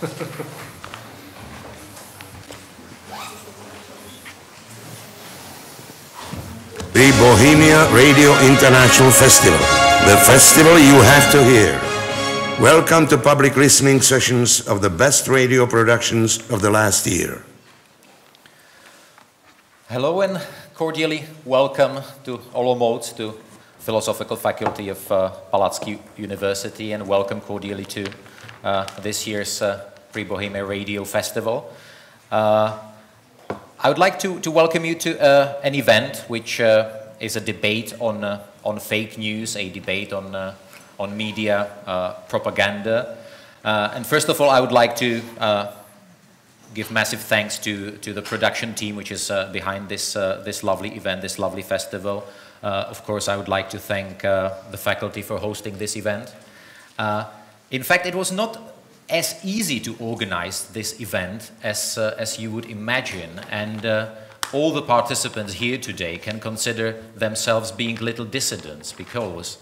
Prix Bohemia Radio International Festival, the festival you have to hear. Welcome to public listening sessions of the best radio productions of the last year. Hello and cordially welcome to Olomouc, to Philosophical Faculty of Palacký University, and welcome cordially to this year's Prix Bohemia Radio Festival. I would like to welcome you to an event which is a debate on fake news, a debate on media propaganda. And first of all, I would like to give massive thanks to the production team which is behind this lovely event, this lovely festival. Of course, I would like to thank the faculty for hosting this event. In fact, it was not as easy to organize this event as you would imagine, and all the participants here today can consider themselves being little dissidents, because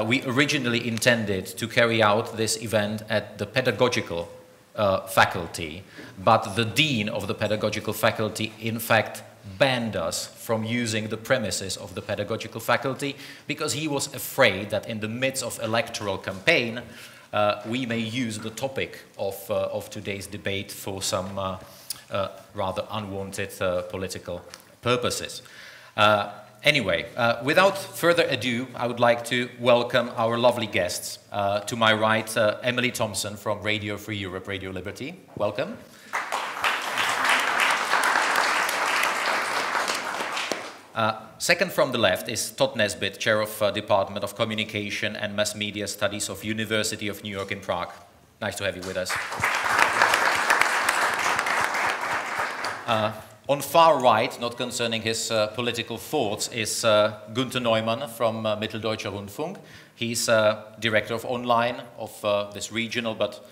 we originally intended to carry out this event at the pedagogical faculty, but the dean of the pedagogical faculty in fact banned us from using the premises of the pedagogical faculty, because he was afraid that in the midst of electoral campaign we may use the topic of today's debate for some rather unwanted political purposes. Anyway, without further ado, I would like to welcome our lovely guests. To my right, Emily Thompson from Radio Free Europe, Radio Liberty. Welcome. Second from the left is Todd Nesbitt, Chair of Department of Communication and Mass Media Studies of University of New York in Prague. Nice to have you with us. On far right, not concerning his political thoughts, is Günther Neumann from Mitteldeutscher Rundfunk. He's director of online of this regional, but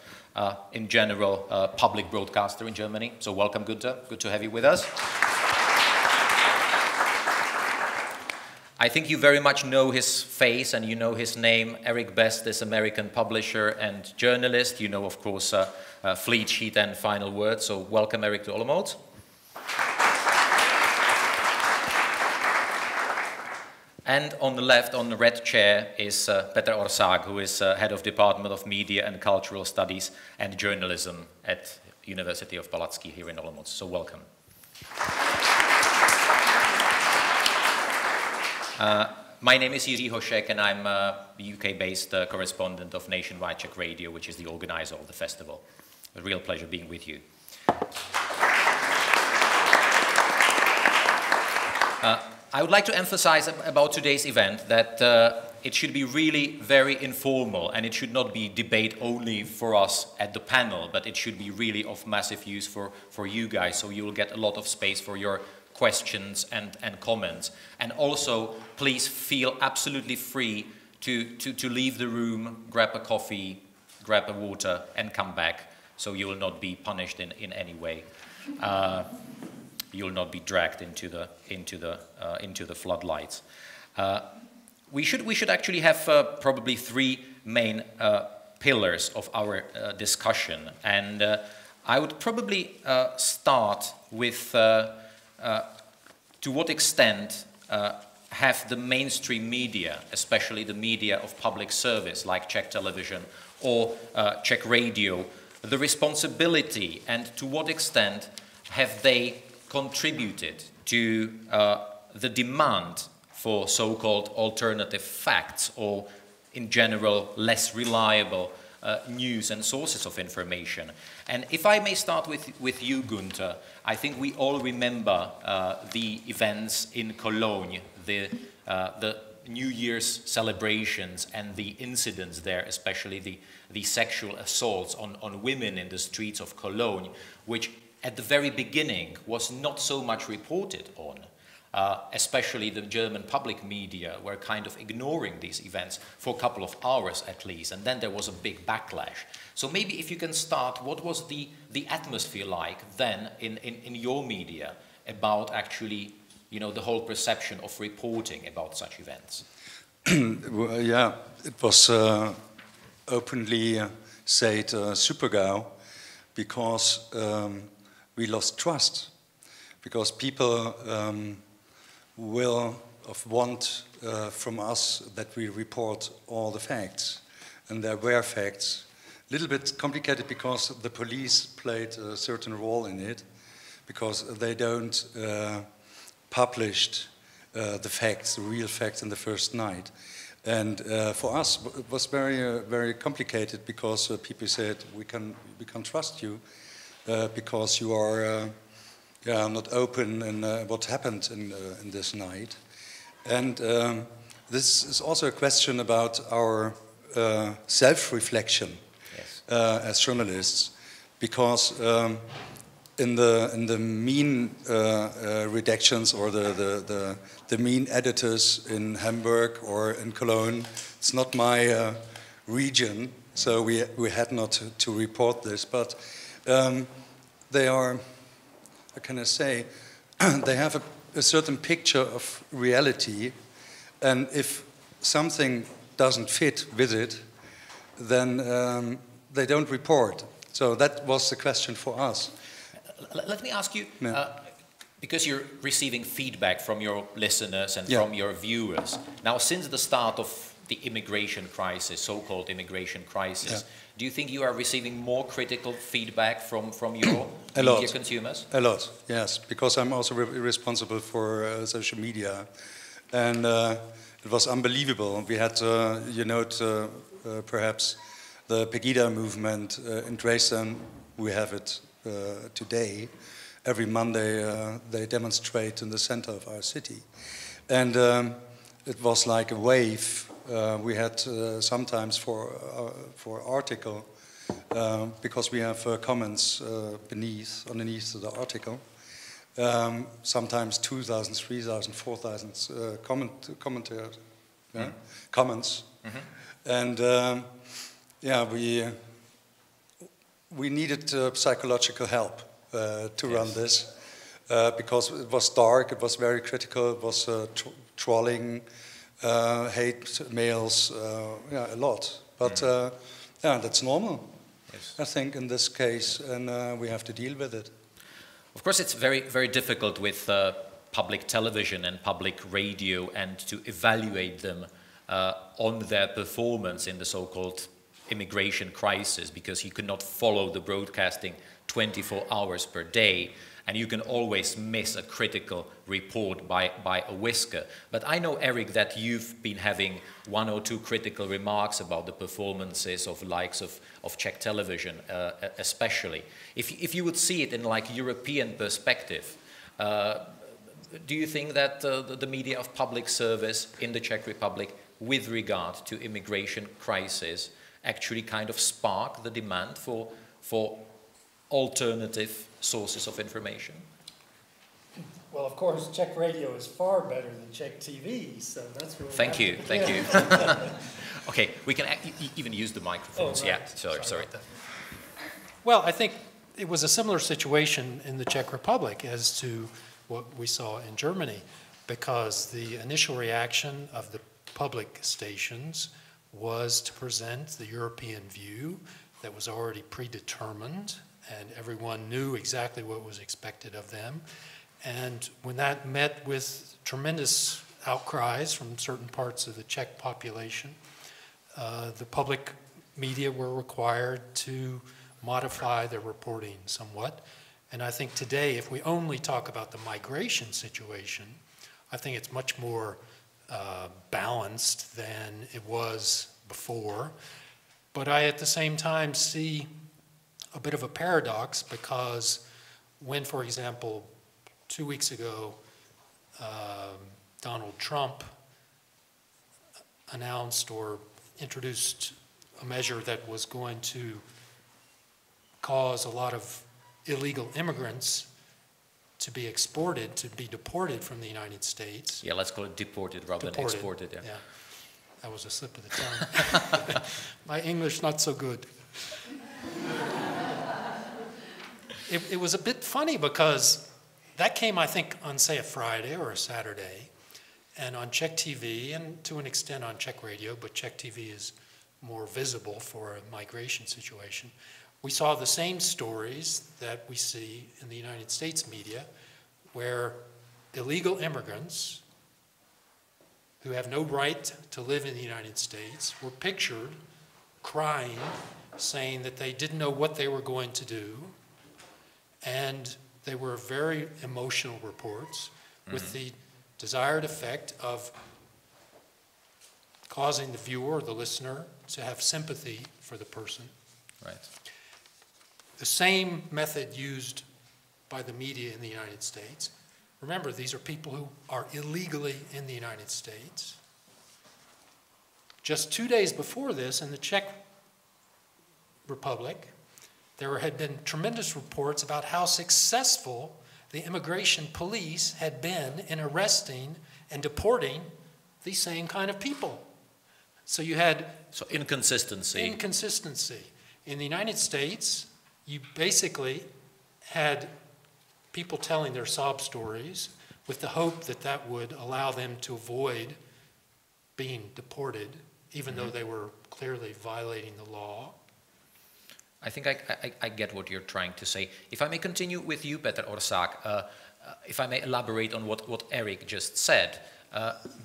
in general, public broadcaster in Germany. So welcome, Günther. Good to have you with us. I think you very much know his face and you know his name. Eric Best is American publisher and journalist. You know, of course, Fleet Sheet and Final Word. So welcome, Eric, to Olomouc. And on the left, on the red chair, is Petr Orsák, who is head of Department of Media and Cultural Studies and Journalism at University of Palacký here in Olomouc. So welcome. My name is Jiří Hošek, and I'm a UK-based correspondent of Nationwide Czech Radio, which is the organizer of the festival. A real pleasure being with you. I would like to emphasize about today's event that it should be really very informal, and it should not be debate only for us at the panel, but it should be really of massive use for you guys, so you will get a lot of space for your questions and comments. And also, please feel absolutely free to leave the room, grab a coffee, grab a water, and come back, so you will not be punished in any way. You will not be dragged into the floodlights. We should actually have probably three main pillars of our discussion, and I would probably start with to what extent have the mainstream media, especially the media of public service like Czech television or Czech radio, the responsibility, and to what extent have they contributed to the demand for so-called alternative facts, or in general less reliable news and sources of information. And if I may start with you, Günther, I think we all remember the events in Cologne, the New Year's celebrations and the incidents there, especially the sexual assaults on women in the streets of Cologne, which at the very beginning was not so much reported on. Especially the German public media were kind of ignoring these events for a couple of hours at least, and then there was a big backlash. So maybe if you can start, what was the atmosphere like then in your media about actually, you know, the whole perception of reporting about such events? Well, yeah, it was openly said Supergau, because we lost trust, because people will want from us that we report all the facts, and there were facts. A little bit complicated because the police played a certain role in it, because they don't published the facts, the real facts in the first night. And for us, it was very, very complicated because people said, we can trust you because you are not open in what happened in this night. And this is also a question about our self-reflection as journalists, because in the mean redactions or the mean editors in Hamburg or in Cologne, it's not my region, so we had not to report this, but they are, how can I say, they have a certain picture of reality, and if something doesn't fit with it, then they don't report. So that was the question for us. Let me ask you, because you're receiving feedback from your listeners and from your viewers. Now, since the start of the immigration crisis, so-called immigration crisis, do you think you are receiving more critical feedback from your media consumers? A lot, yes, because I'm also responsible for social media. And it was unbelievable. We had, perhaps the Pegida movement in Dresden. We have it today. Every Monday they demonstrate in the center of our city. And it was like a wave. We had sometimes for article, because we have comments underneath the article, sometimes 2,000, 3,000, 4,000 comments. Mm-hmm. And we needed psychological help to run this, because it was dark, it was very critical, it was trolling, hate mails, a lot. But that's normal, I think, in this case, and we have to deal with it. Of course, it's very, very difficult with public television and public radio and to evaluate them on their performance in the so-called immigration crisis, because you cannot follow the broadcasting 24 hours per day, and you can always miss a critical report by a whisker. But I know, Eric, that you've been having one or two critical remarks about the performances of likes of Czech television, especially. If you would see it in like European perspective, do you think that the media of public service in the Czech Republic with regard to immigration crisis actually kind of spark the demand for alternative sources of information? Well, of course, Czech radio is far better than Czech TV, so that's really... Thank you. Okay, we can even use the microphones. Oh, right. Sorry. Well, I think it was a similar situation in the Czech Republic as to what we saw in Germany, because the initial reaction of the public stations was to present the European view that was already predetermined, and everyone knew exactly what was expected of them. And when that met with tremendous outcries from certain parts of the Czech population, the public media were required to modify their reporting somewhat. And I think today, if we only talk about the migration situation, I think it's much more balanced than it was before. But I, at the same time, see a bit of a paradox, because when, for example, 2 weeks ago, Donald Trump announced or introduced a measure that was going to cause a lot of illegal immigrants to be exported, to be deported from the United States. Yeah, let's call it deported rather than exported. Yeah. That was a slip of the tongue. My English not so good. It was a bit funny because that came, I think, on, say, a Friday or a Saturday, and on Czech TV, and to an extent on Czech radio, but Czech TV is more visible for a migration situation. we saw the same stories that we see in the United States media, where illegal immigrants who have no right to live in the United States were pictured crying, saying that they didn't know what they were going to do, and they were very emotional reports with the desired effect of causing the viewer or the listener to have sympathy for the person. Right. The same method used by the media in the United States. Remember, these are people who are illegally in the United States. Just 2 days before this, in the Czech Republic, there had been tremendous reports about how successful the immigration police had been in arresting and deporting these same kind of people. So you had... So inconsistency. Inconsistency. In the United States, you basically had people telling their sob stories with the hope that that would allow them to avoid being deported, even though they were clearly violating the law. I think I get what you're trying to say. If I may continue with you, Petr Orsák, if I may elaborate on what Eric just said,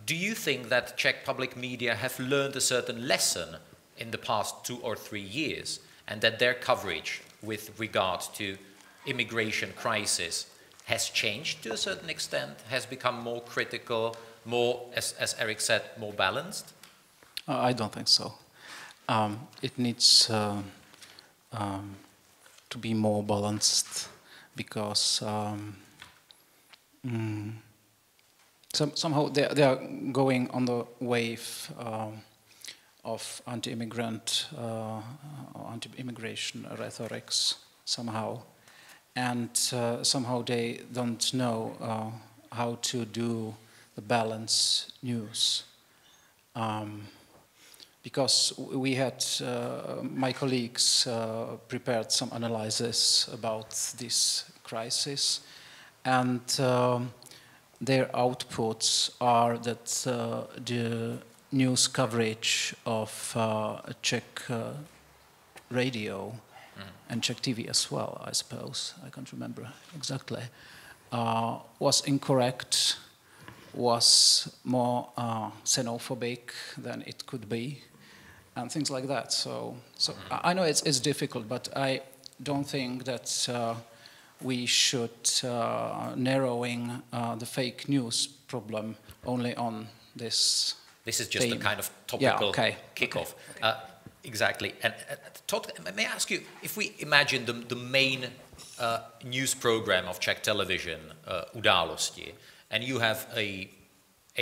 do you think that Czech public media have learned a certain lesson in the past 2 or 3 years, and that their coverage with regard to immigration crisis has changed to a certain extent, has become more critical, more, as Eric said, more balanced? I don't think so. It needs to be more balanced because somehow they are going on the wave of anti-immigrant, anti-immigration rhetorics somehow, and somehow they don't know how to do the balanced news. Because we had, my colleagues prepared some analysis about this crisis, and their outputs are that the news coverage of Czech radio and Czech TV as well, I suppose, I can't remember exactly, was incorrect, was more xenophobic than it could be, and things like that. So I know it's difficult, but I don't think that we should narrowing the fake news problem only on this. This is just theme. a kind of topical kickoff. Okay. Exactly. And Todd, may I ask you, if we imagine the main news program of Czech television, Události, and you have a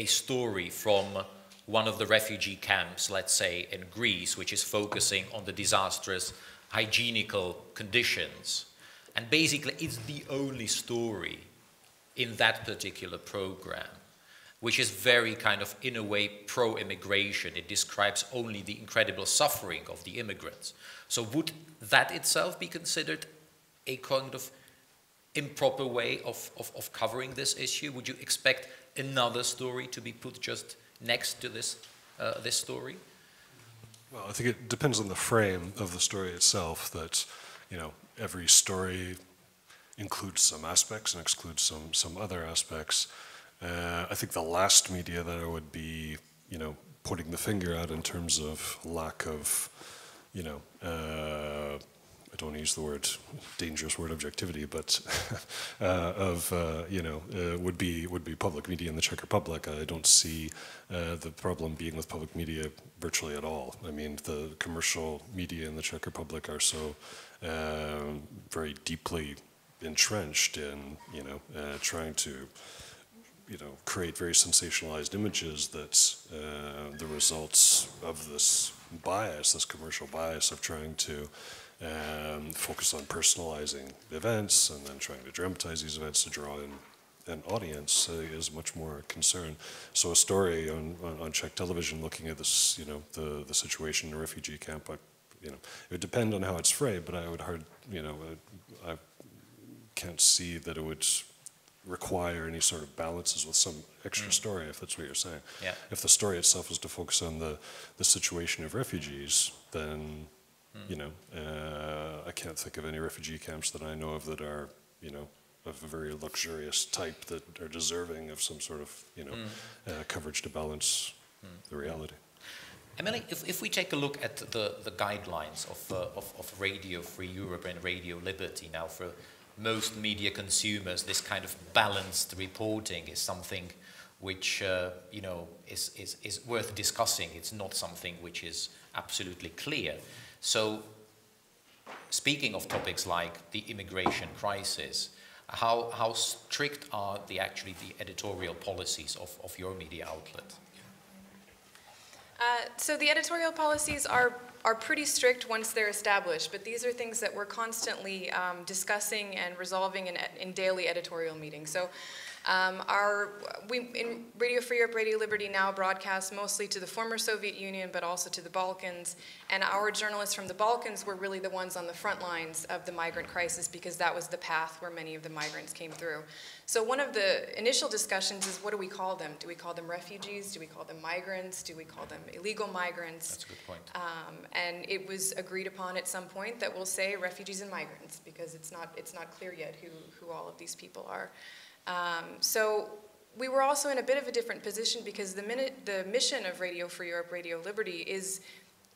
story from one of the refugee camps, let's say in Greece, which is focusing on the disastrous hygienical conditions, and basically it's the only story in that particular program, which is very kind of, in a way, pro-immigration. It describes only the incredible suffering of the immigrants. So would that itself be considered a kind of improper way of covering this issue? Would you expect another story to be put just next to this story? Well, I think it depends on the frame of the story itself, that, you know, every story includes some aspects and excludes some other aspects. I think the last media that I would be, you know, putting the finger at in terms of lack of, you know, I don't want to use the word, dangerous word, objectivity, but would be public media in the Czech Republic. I don't see the problem being with public media virtually at all. I mean, the commercial media in the Czech Republic are so very deeply entrenched in, you know, trying to, you know, create very sensationalized images that the results of this bias, this commercial bias of trying to focus on personalizing events and then trying to dramatize these events to draw in an audience is much more a concern. So a story on Czech television looking at this, you know, the situation in a refugee camp, you know, it would depend on how it's framed, but I would I can't see that it would require any sort of balances with some extra story, if that's what you're saying. Yeah. If the story itself is to focus on the situation of refugees, then You know, I can't think of any refugee camps that I know of that are, you know, of a very luxurious type that are deserving of some sort of, you know, coverage to balance the reality. Emily, if we take a look at the guidelines of Radio Free Europe and Radio Liberty now, for most media consumers, this kind of balanced reporting is something which you know, is worth discussing. It's not something which is absolutely clear. So, speaking of topics like the immigration crisis, how strict are the editorial policies of your media outlet? So the editorial policies are pretty strict once they're established, but these are things that we're constantly discussing and resolving in daily editorial meetings. So in Radio Free Europe, Radio Liberty now broadcasts mostly to the former Soviet Union, but also to the Balkans. And our journalists from the Balkans were really the ones on the front lines of the migrant crisis, because that was the path where many of the migrants came through. So one of the initial discussions is, what do we call them? Do we call them refugees? Do we call them migrants? Do we call them illegal migrants? That's a good point. And it was agreed upon at some point that we'll say refugees and migrants, because it's not clear yet who all of these people are. So we were also in a bit of a different position, because the mission of Radio Free Europe, Radio Liberty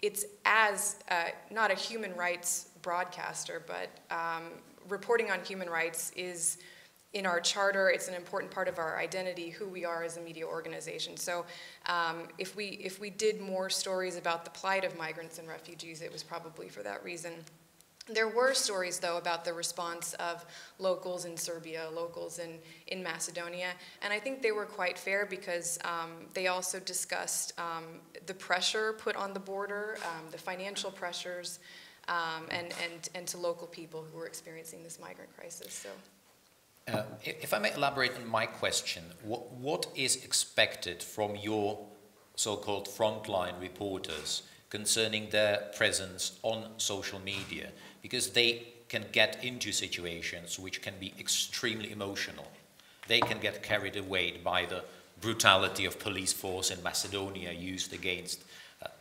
it's as not a human rights broadcaster, but reporting on human rights is in our charter. It's an important part of our identity, who we are as a media organization. So if we did more stories about the plight of migrants and refugees, it was probably for that reason. There were stories, though, about the response of locals in Serbia, locals in Macedonia, and I think they were quite fair, because they also discussed the pressure put on the border, the financial pressures, and to local people who were experiencing this migrant crisis. So, if I may elaborate on my question, what is expected from your so-called frontline reporters concerning their presence on social media? Because they can get into situations which can be extremely emotional. They can get carried away by the brutality of police force in Macedonia used against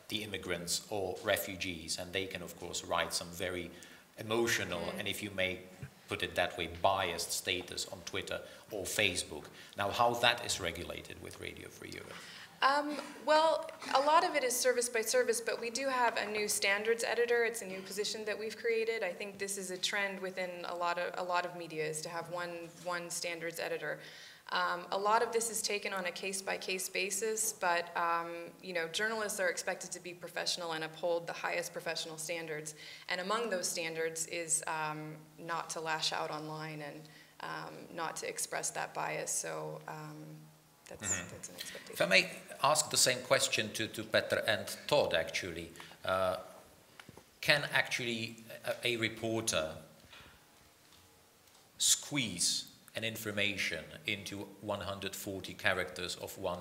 the immigrants or refugees, and they can, of course, write some very emotional, and if you may put it that way, biased status on Twitter or Facebook. Now, how that is regulated with Radio Free Europe? Well, a lot of it is service by service, but we do have a new standards editor. It's a new position that we've created. I think this is a trend within a lot of media, is to have one standards editor. A lot of this is taken on a case-by-case basis, but you know, journalists are expected to be professional and uphold the highest professional standards. And among those standards is not to lash out online and not to express that bias. So. That's an expectation. If I may ask the same question to Petr and Todd, actually. Can actually a reporter squeeze an information into 140 characters of one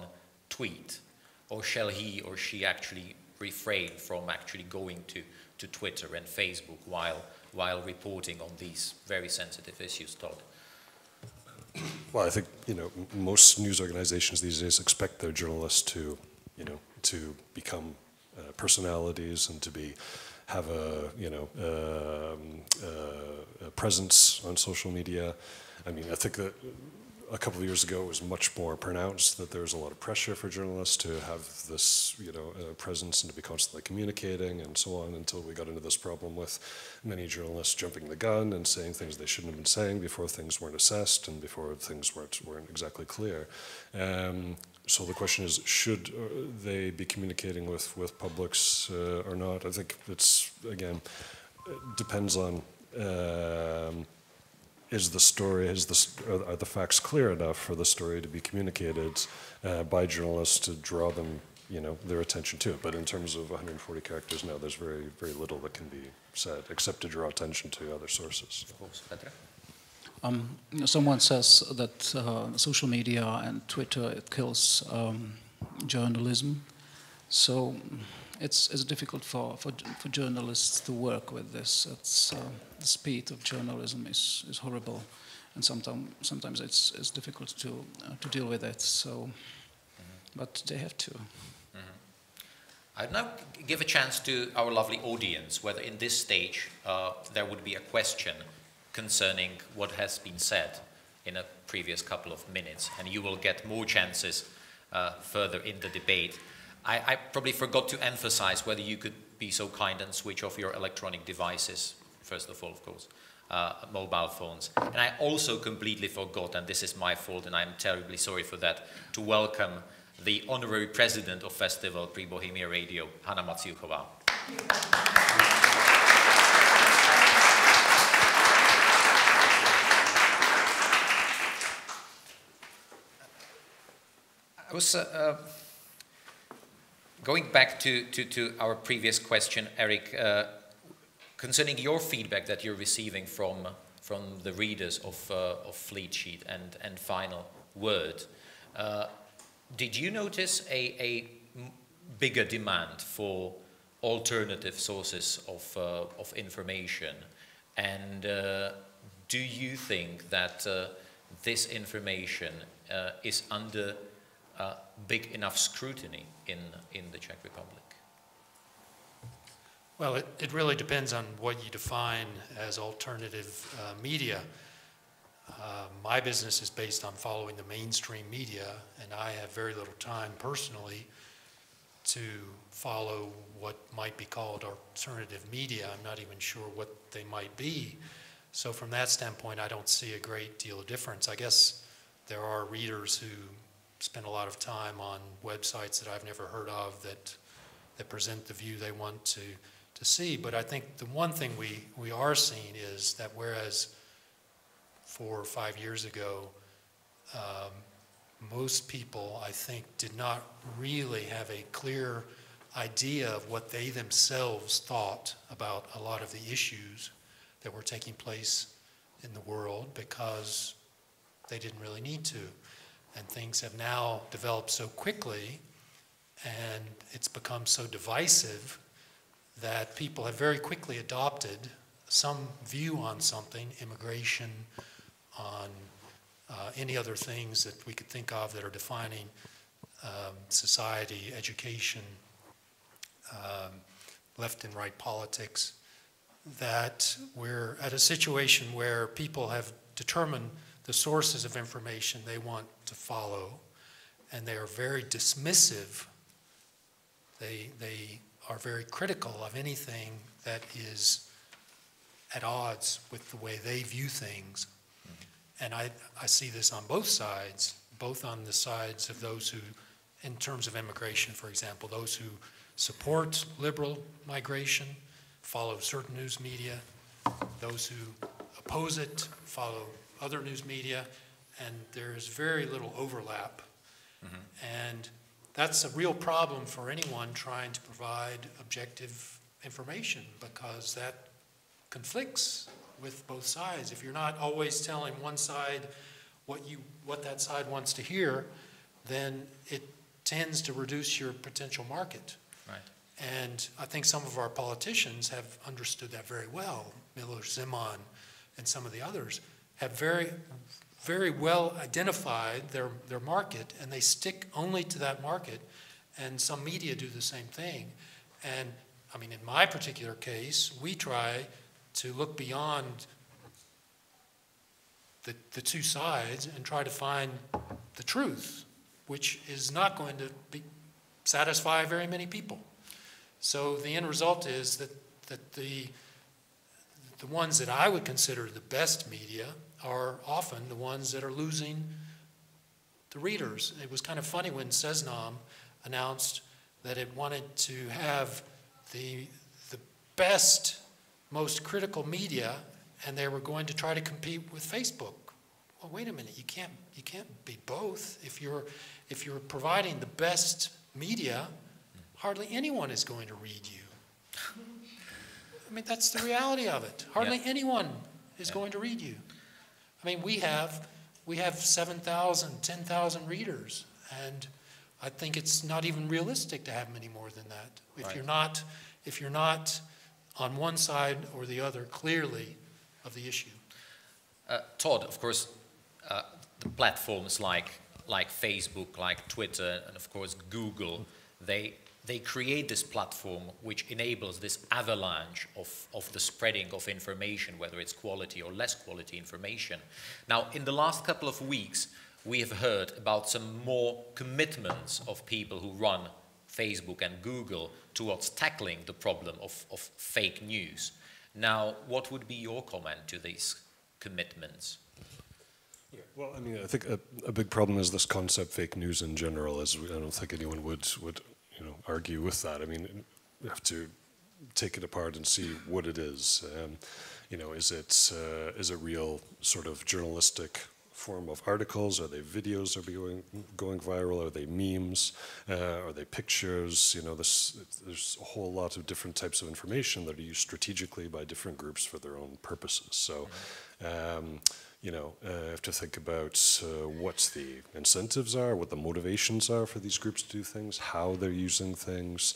tweet? Or shall he or she actually refrain from actually going to Twitter and Facebook while reporting on these very sensitive issues, Todd? Well, I think, you know, most news organizations these days expect their journalists to, you know, to become personalities and to have a, you know, a presence on social media. I mean, I think that a couple of years ago it was much more pronounced that there was a lot of pressure for journalists to have this, you know, presence and to be constantly communicating and so on, until we got into this problem with many journalists jumping the gun and saying things they shouldn't have been saying before things weren't assessed and before things weren't exactly clear. So the question is, should they be communicating with publics or not? I think it's, again, it depends on are the facts clear enough for the story to be communicated by journalists to draw them, you know, their attention to it. But in terms of 140 characters now, there's very, very little that can be said, except to draw attention to other sources. Someone says that social media and Twitter, it kills journalism. So it's difficult for journalists to work with this. It's, the speed of journalism is horrible, and sometimes it's difficult to deal with it. So, but they have to. I'd now give a chance to our lovely audience, whether in this stage there would be a question concerning what has been said in a previous couple of minutes, and you will get more chances further in the debate. I probably forgot to emphasize whether you could be so kind and switch off your electronic devices, first of all, of course, mobile phones. And I also completely forgot, and this is my fault, and I'm terribly sorry for that, to welcome the honorary president of Festival Prix Bohemia Radio, Hanna Maciuchová. I was going back to our previous question, Eric, concerning your feedback that you're receiving from the readers of Fleet Sheet and Final Word. Did you notice a bigger demand for alternative sources of information? And do you think that this information is under big enough scrutiny in the Czech Republic? Well, it really depends on what you define as alternative media. My business is based on following the mainstream media, and I have very little time personally to follow what might be called alternative media. I'm not even sure what they might be. So from that standpoint, I don't see a great deal of difference. I guess there are readers who spend a lot of time on websites that I've never heard of that present the view they want to see. But I think the one thing we are seeing is that whereas 4 or 5 years ago, most people, I think, did not really have a clear idea of what they themselves thought about a lot of the issues that were taking place in the world, because they didn't really need to. And things have now developed so quickly, and it's become so divisive that people have very quickly adopted some view on something, immigration, on any other things that we could think of that are defining society, education, left and right politics, that we're at a situation where people have determined the sources of information they want to follow, and they are very dismissive. They are very critical of anything that is at odds with the way they view things. And I see this on both sides, both on the sides of those who, in terms of immigration, for example, those who support liberal migration, follow certain news media, those who oppose it, follow other news media, and there's very little overlap. And that's a real problem for anyone trying to provide objective information, because that conflicts with both sides. If you're not always telling one side what that side wants to hear, then it tends to reduce your potential market. Right. And I think some of our politicians have understood that very well. Miloš Zeman and some of the others have very, very well identified their market, and they stick only to that market, and some media do the same thing. And I mean, in my particular case, we try to look beyond the two sides and try to find the truth, which is not going to satisfy very many people. So the end result is that the ones that I would consider the best media are often the ones that are losing the readers. It was kind of funny when Seznam announced that it wanted to have the best, most critical media, and they were going to try to compete with Facebook. Well, wait a minute, you can't be both. If you're providing the best media, hardly anyone is going to read you. I mean, that's the reality of it. Hardly anyone is going to read you. I mean, we have 7,000, 10,000 readers, and I think it's not even realistic to have many more than that. If you're not on one side or the other clearly of the issue. Todd, of course, the platforms like Facebook, like Twitter, and of course Google, they they create this platform which enables this avalanche of the spreading of information, whether it's quality or less quality information. Now, in the last couple of weeks, we have heard about some more commitments of people who run Facebook and Google towards tackling the problem of fake news. Now, what would be your comment to these commitments? Yeah, well, I mean, I think a big problem is this concept, fake news in general. I don't think anyone would argue with that. I mean, we have to take it apart and see what it is. Is it real sort of journalistic form of articles? Are they videos that are going viral? Are they memes? Are they pictures? There's a whole lot of different types of information that are used strategically by different groups for their own purposes. So, have to think about what the incentives are, what the motivations are for these groups to do things, how they're using things,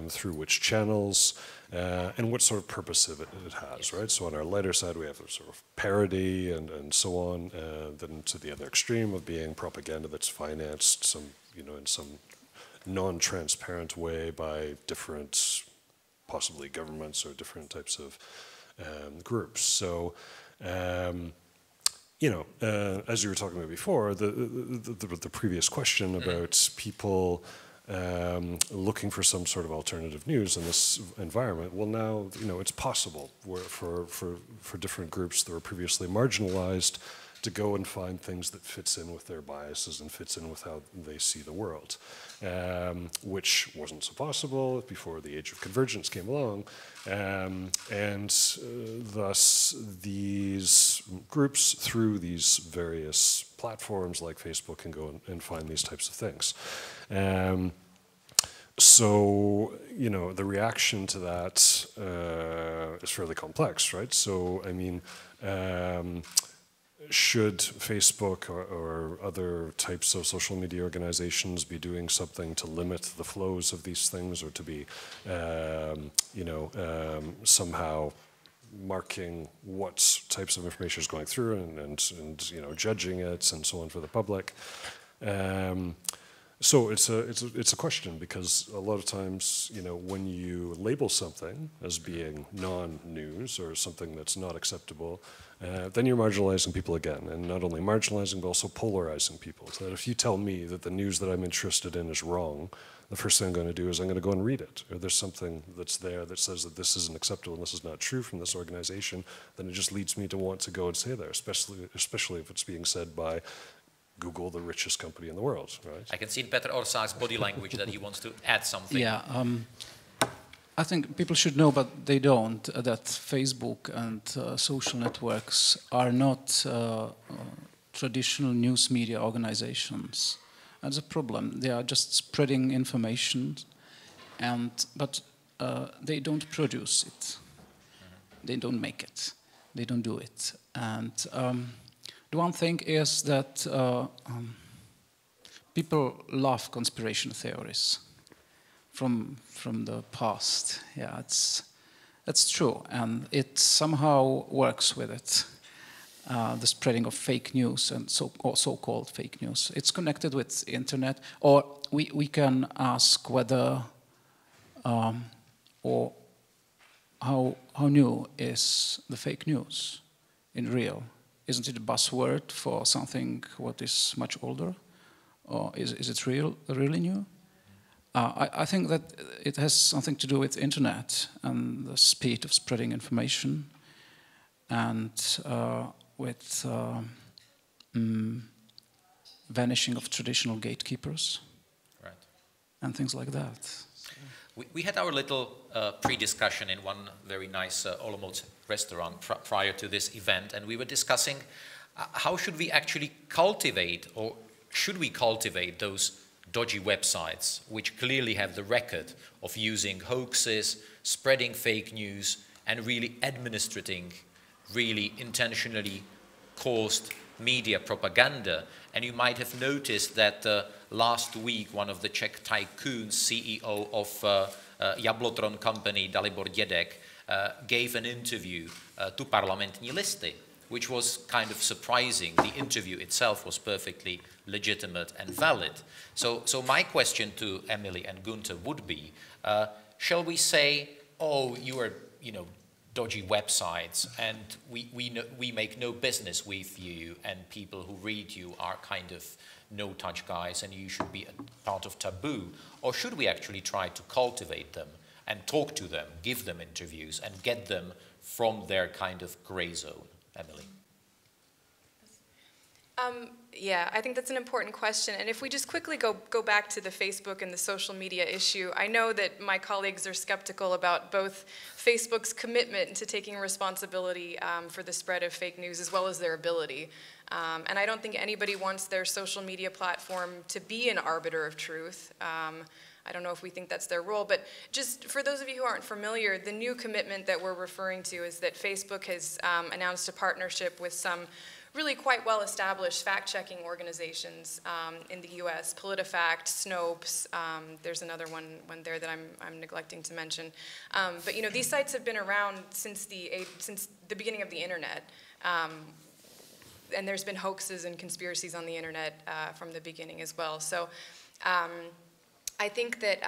through which channels, and what sort of purpose it has, right? So on our lighter side, we have a sort of parody and so on, then to the other extreme of being propaganda that's financed in some non-transparent way by different, possibly governments or different types of groups. So, as you were talking about before, the previous question about people looking for some sort of alternative news in this environment, well, now it's possible for different groups that were previously marginalized to go and find things that fits in with their biases and fits in with how they see the world, which wasn't so possible before the age of convergence came along. Thus, these groups, through these various platforms like Facebook, can go and find these types of things. So, the reaction to that is fairly complex, right? So, I mean, should Facebook or other types of social media organizations be doing something to limit the flows of these things, or to be, somehow marking what types of information is going through and judging it and so on for the public? So it's a question, because a lot of times, when you label something as being non-news or something that's not acceptable, then you're marginalizing people again, and not only marginalizing, but also polarizing people. So that if you tell me that the news that I'm interested in is wrong, the first thing I'm going to do is I'm going to go and read it. Or there's something that's there that says that this isn't acceptable and this is not true from this organization, then it just leads me to want to go and say there, especially if it's being said by Google, the richest company in the world, right? I can see in Petr Orsák's body language that he wants to add something. Yeah, I think people should know, but they don't, that Facebook and social networks are not traditional news media organizations. That's a problem. They are just spreading information, but they don't produce it. They don't make it. They don't do it. And the one thing is that people love conspiracy theories from the past. Yeah, that's true, and it somehow works with it. The spreading of fake news and so-called fake news. It's connected with the internet, or we can ask whether or how new is the fake news in real? Isn't it a buzzword for something what is much older, or is it really new? I think that it has something to do with internet and the speed of spreading information, and with vanishing of traditional gatekeepers, right, and things like that. We had our little pre-discussion in one very nice Olomouc restaurant prior to this event, and we were discussing how should we actually cultivate, or should we cultivate those dodgy websites which clearly have the record of using hoaxes, spreading fake news, and really administrating really intentionally caused media propaganda. And you might have noticed that last week one of the Czech tycoons, CEO of Jablotron company, Dalibor Dědek, gave an interview to Parlamentní listy, which was kind of surprising. The interview itself was perfectly legitimate and valid. So my question to Emily and Gunther would be, shall we say, oh, you are, dodgy websites, and we make no business with you, and people who read you are kind of no-touch guys, and you should be a part of taboo? Or should we actually try to cultivate them and talk to them, give them interviews, and get them from their kind of gray zone? Emily? Yeah, I think that's an important question. And if we just quickly go back to the Facebook and the social media issue, I know that my colleagues are skeptical about both Facebook's commitment to taking responsibility for the spread of fake news as well as their ability. And I don't think anybody wants their social media platform to be an arbiter of truth. I don't know if we think that's their role, but just for those of you who aren't familiar, the new commitment that we're referring to is that Facebook has announced a partnership with some really quite well-established fact-checking organizations in the U.S., PolitiFact, Snopes. There's another one there that I'm neglecting to mention. But these sites have been around since the beginning of the internet. And there's been hoaxes and conspiracies on the internet from the beginning as well. So I think that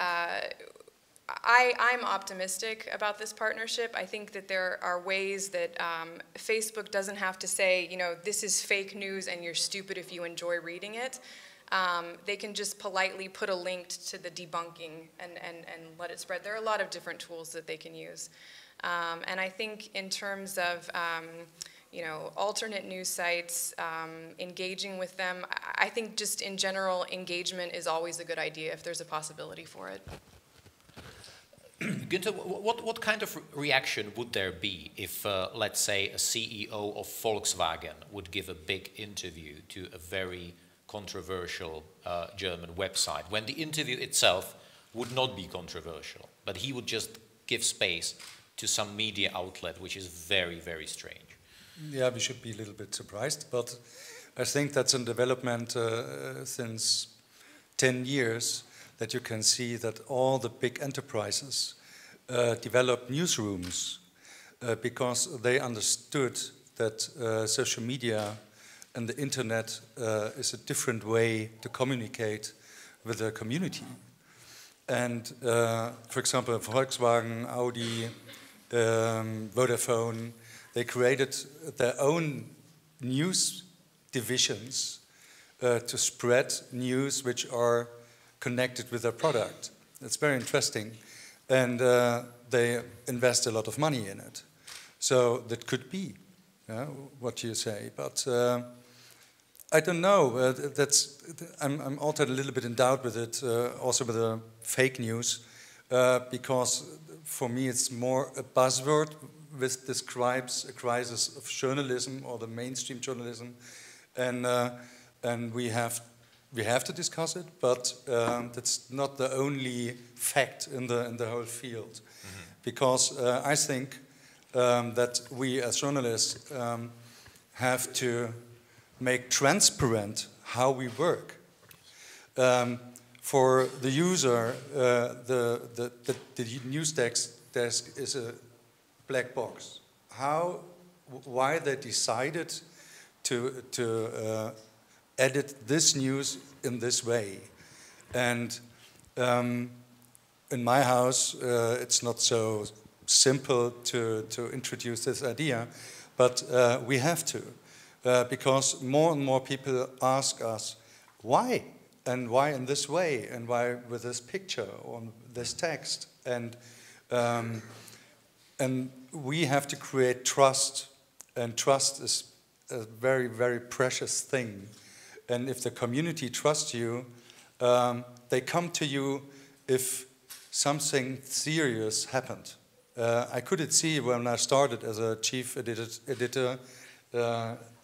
I'm optimistic about this partnership. I think that there are ways that Facebook doesn't have to say, this is fake news and you're stupid if you enjoy reading it. They can just politely put a link to the debunking and let it spread. There are a lot of different tools that they can use. And I think in terms of alternate news sites, engaging with them, I think just in general, engagement is always a good idea if there's a possibility for it. Günther, what kind of reaction would there be if, let's say, a CEO of Volkswagen would give a big interview to a very controversial German website, when the interview itself would not be controversial, but he would just give space to some media outlet, which is very, very strange? Yeah, we should be a little bit surprised, but I think that's a development since 10 years, that you can see that all the big enterprises developed newsrooms because they understood that social media and the internet is a different way to communicate with the community. And for example, Volkswagen, Audi, Vodafone, they created their own news divisions to spread news which are connected with their product. It's very interesting. And they invest a lot of money in it. So that could be what you say. But I don't know. I'm also a little bit in doubt with it, also with the fake news, because for me it's more a buzzword which describes a crisis of journalism or the mainstream journalism. And we have to discuss it, but that's not the only fact in the whole field. Mm-hmm. Because I think that we as journalists have to make transparent how we work. For the user, the news desk is a black box. Why they decided to edit this news in this way. And in my house, it's not so simple to introduce this idea, but we have to, because more and more people ask us, why? And why in this way? And why with this picture or this text? And we have to create trust, and trust is a very, very precious thing. And if the community trusts you, they come to you if something serious happened. I couldn't see when I started as a chief editor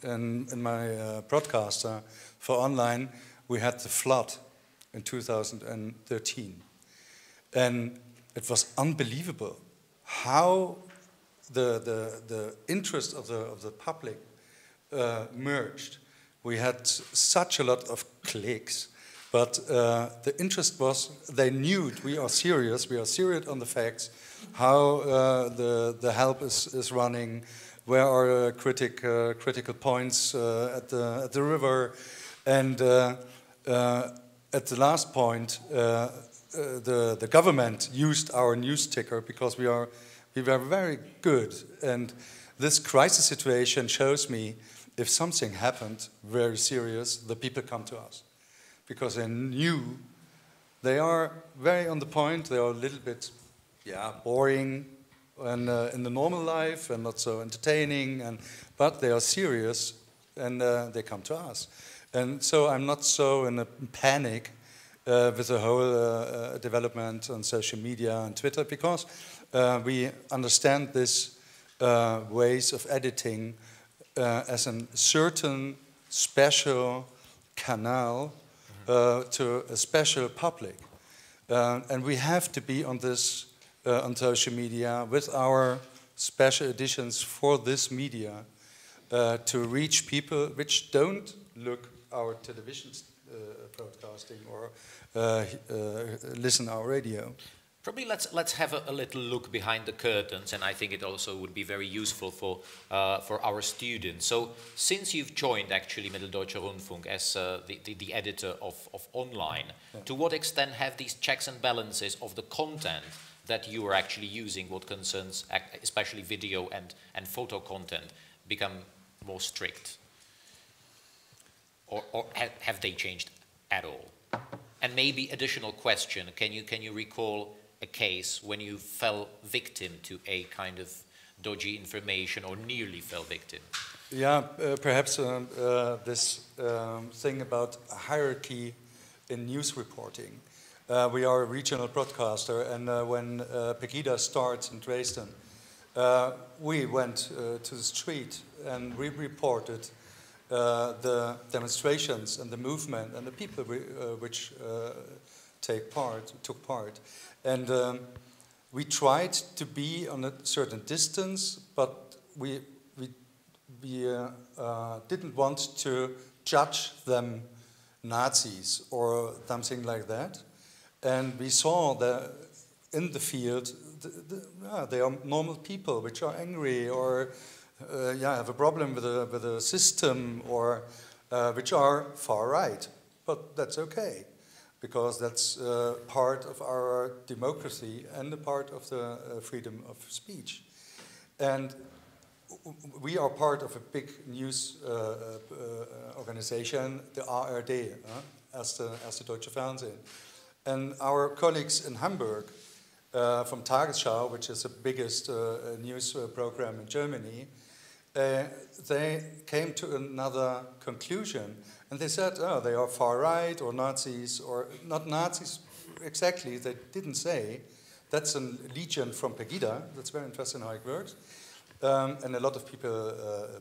in my broadcaster for online, we had the flood in 2013. And it was unbelievable how the interest of the public merged. We had such a lot of clicks, but the interest was, they knew we are serious on the facts, how the help is running, where are critical points at the river, and at the last point, the government used our news ticker because we were very good, and this crisis situation shows me if something happened very serious, the people come to us because they knew they are very on the point. They are a little bit, boring, and in the normal life and not so entertaining, but they are serious, and they come to us. And so I'm not so in a panic with the whole development on social media and Twitter, because we understand this ways of editing as a certain special canal to a special public. And we have to be on this on social media with our special editions for this media to reach people which don't look our television broadcasting or listen our radio. Probably let's have a little look behind the curtains, and I think it also would be very useful for our students. So, since you've joined actually Mitteldeutscher Rundfunk as the editor of online, to what extent have these checks and balances of the content that you are actually using, what concerns especially video and photo content, become more strict, or have they changed at all? And maybe additional question: can you recall a case when you fell victim to a kind of dodgy information or nearly fell victim? Yeah, perhaps this thing about hierarchy in news reporting. We are a regional broadcaster, and when Pegida starts in Dresden, we went to the street and we reported the demonstrations and the movement and the people which took part. And we tried to be on a certain distance, but we didn't want to judge them Nazis or something like that. And we saw that in the field, they are normal people which are angry or have a problem with the system, or which are far right. But that's okay, because that's part of our democracy and a part of the freedom of speech. And we are part of a big news organization, the ARD, Erste Deutsche Fernsehen. And our colleagues in Hamburg from Tagesschau, which is the biggest news program in Germany, they came to another conclusion. And they said, they are far right or Nazis, or not Nazis exactly, they didn't say. That's a legion from Pegida. That's very interesting how it works. And a lot of people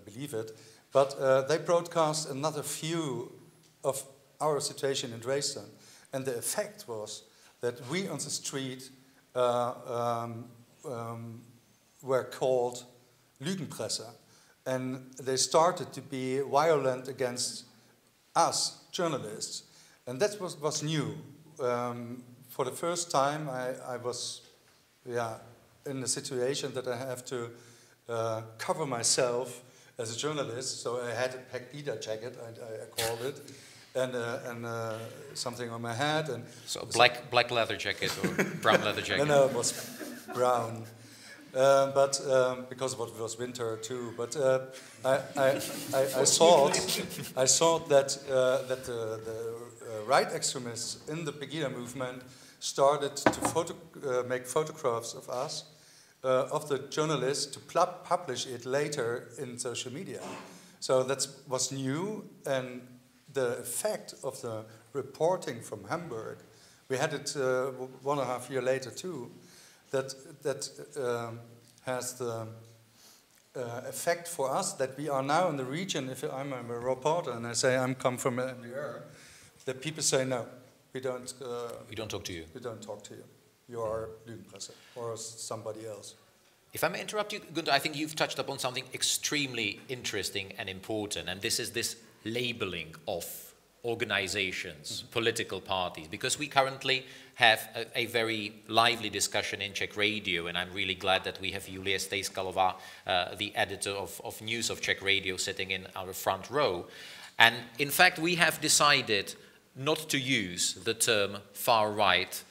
believe it. But they broadcast another view of our situation in Dresden. And the effect was that we on the street were called Lügenpresse. And they started to be violent against us, journalists. And that was new. For the first time, I was in a situation that I have to cover myself as a journalist. So I had a Pegida jacket, I called it. And something on my head, and so a black leather jacket or brown leather jacket. No, it was brown, but because it was winter too. But I thought that the right extremists in the Pegida movement started to make photographs of us, of the journalists, to publish it later in social media. So that was new, and the effect of the reporting from Hamburg, we had it 1.5 years later too, that has the effect for us that we are now in the region. If I'm a reporter and I say I'm come from MDR, that people say no, we don't talk to you. We don't talk to you. You are Lügenpresse or somebody else. If I may interrupt you, Günther, I think you've touched upon something extremely interesting and important, and this is this labeling of organizations, political parties, because we currently have a very lively discussion in Czech radio, and I'm really glad that we have Julie Stejskalová, the editor of News of Czech Radio, sitting in our front row. And in fact, we have decided not to use the term far right,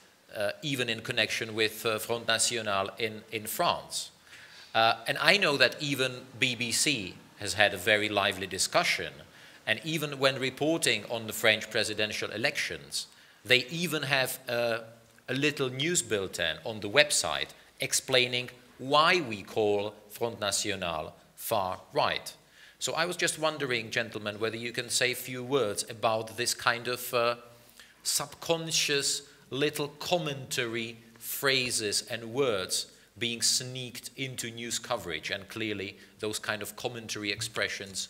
even in connection with Front National in France. And I know that even BBC has had a very lively discussion, and even when reporting on the French presidential elections, they even have a little news bulletin on the website explaining why we call Front National far right. So I was just wondering, gentlemen, whether you can say a few words about this kind of subconscious little commentary phrases and words being sneaked into news coverage, and clearly those kind of commentary expressions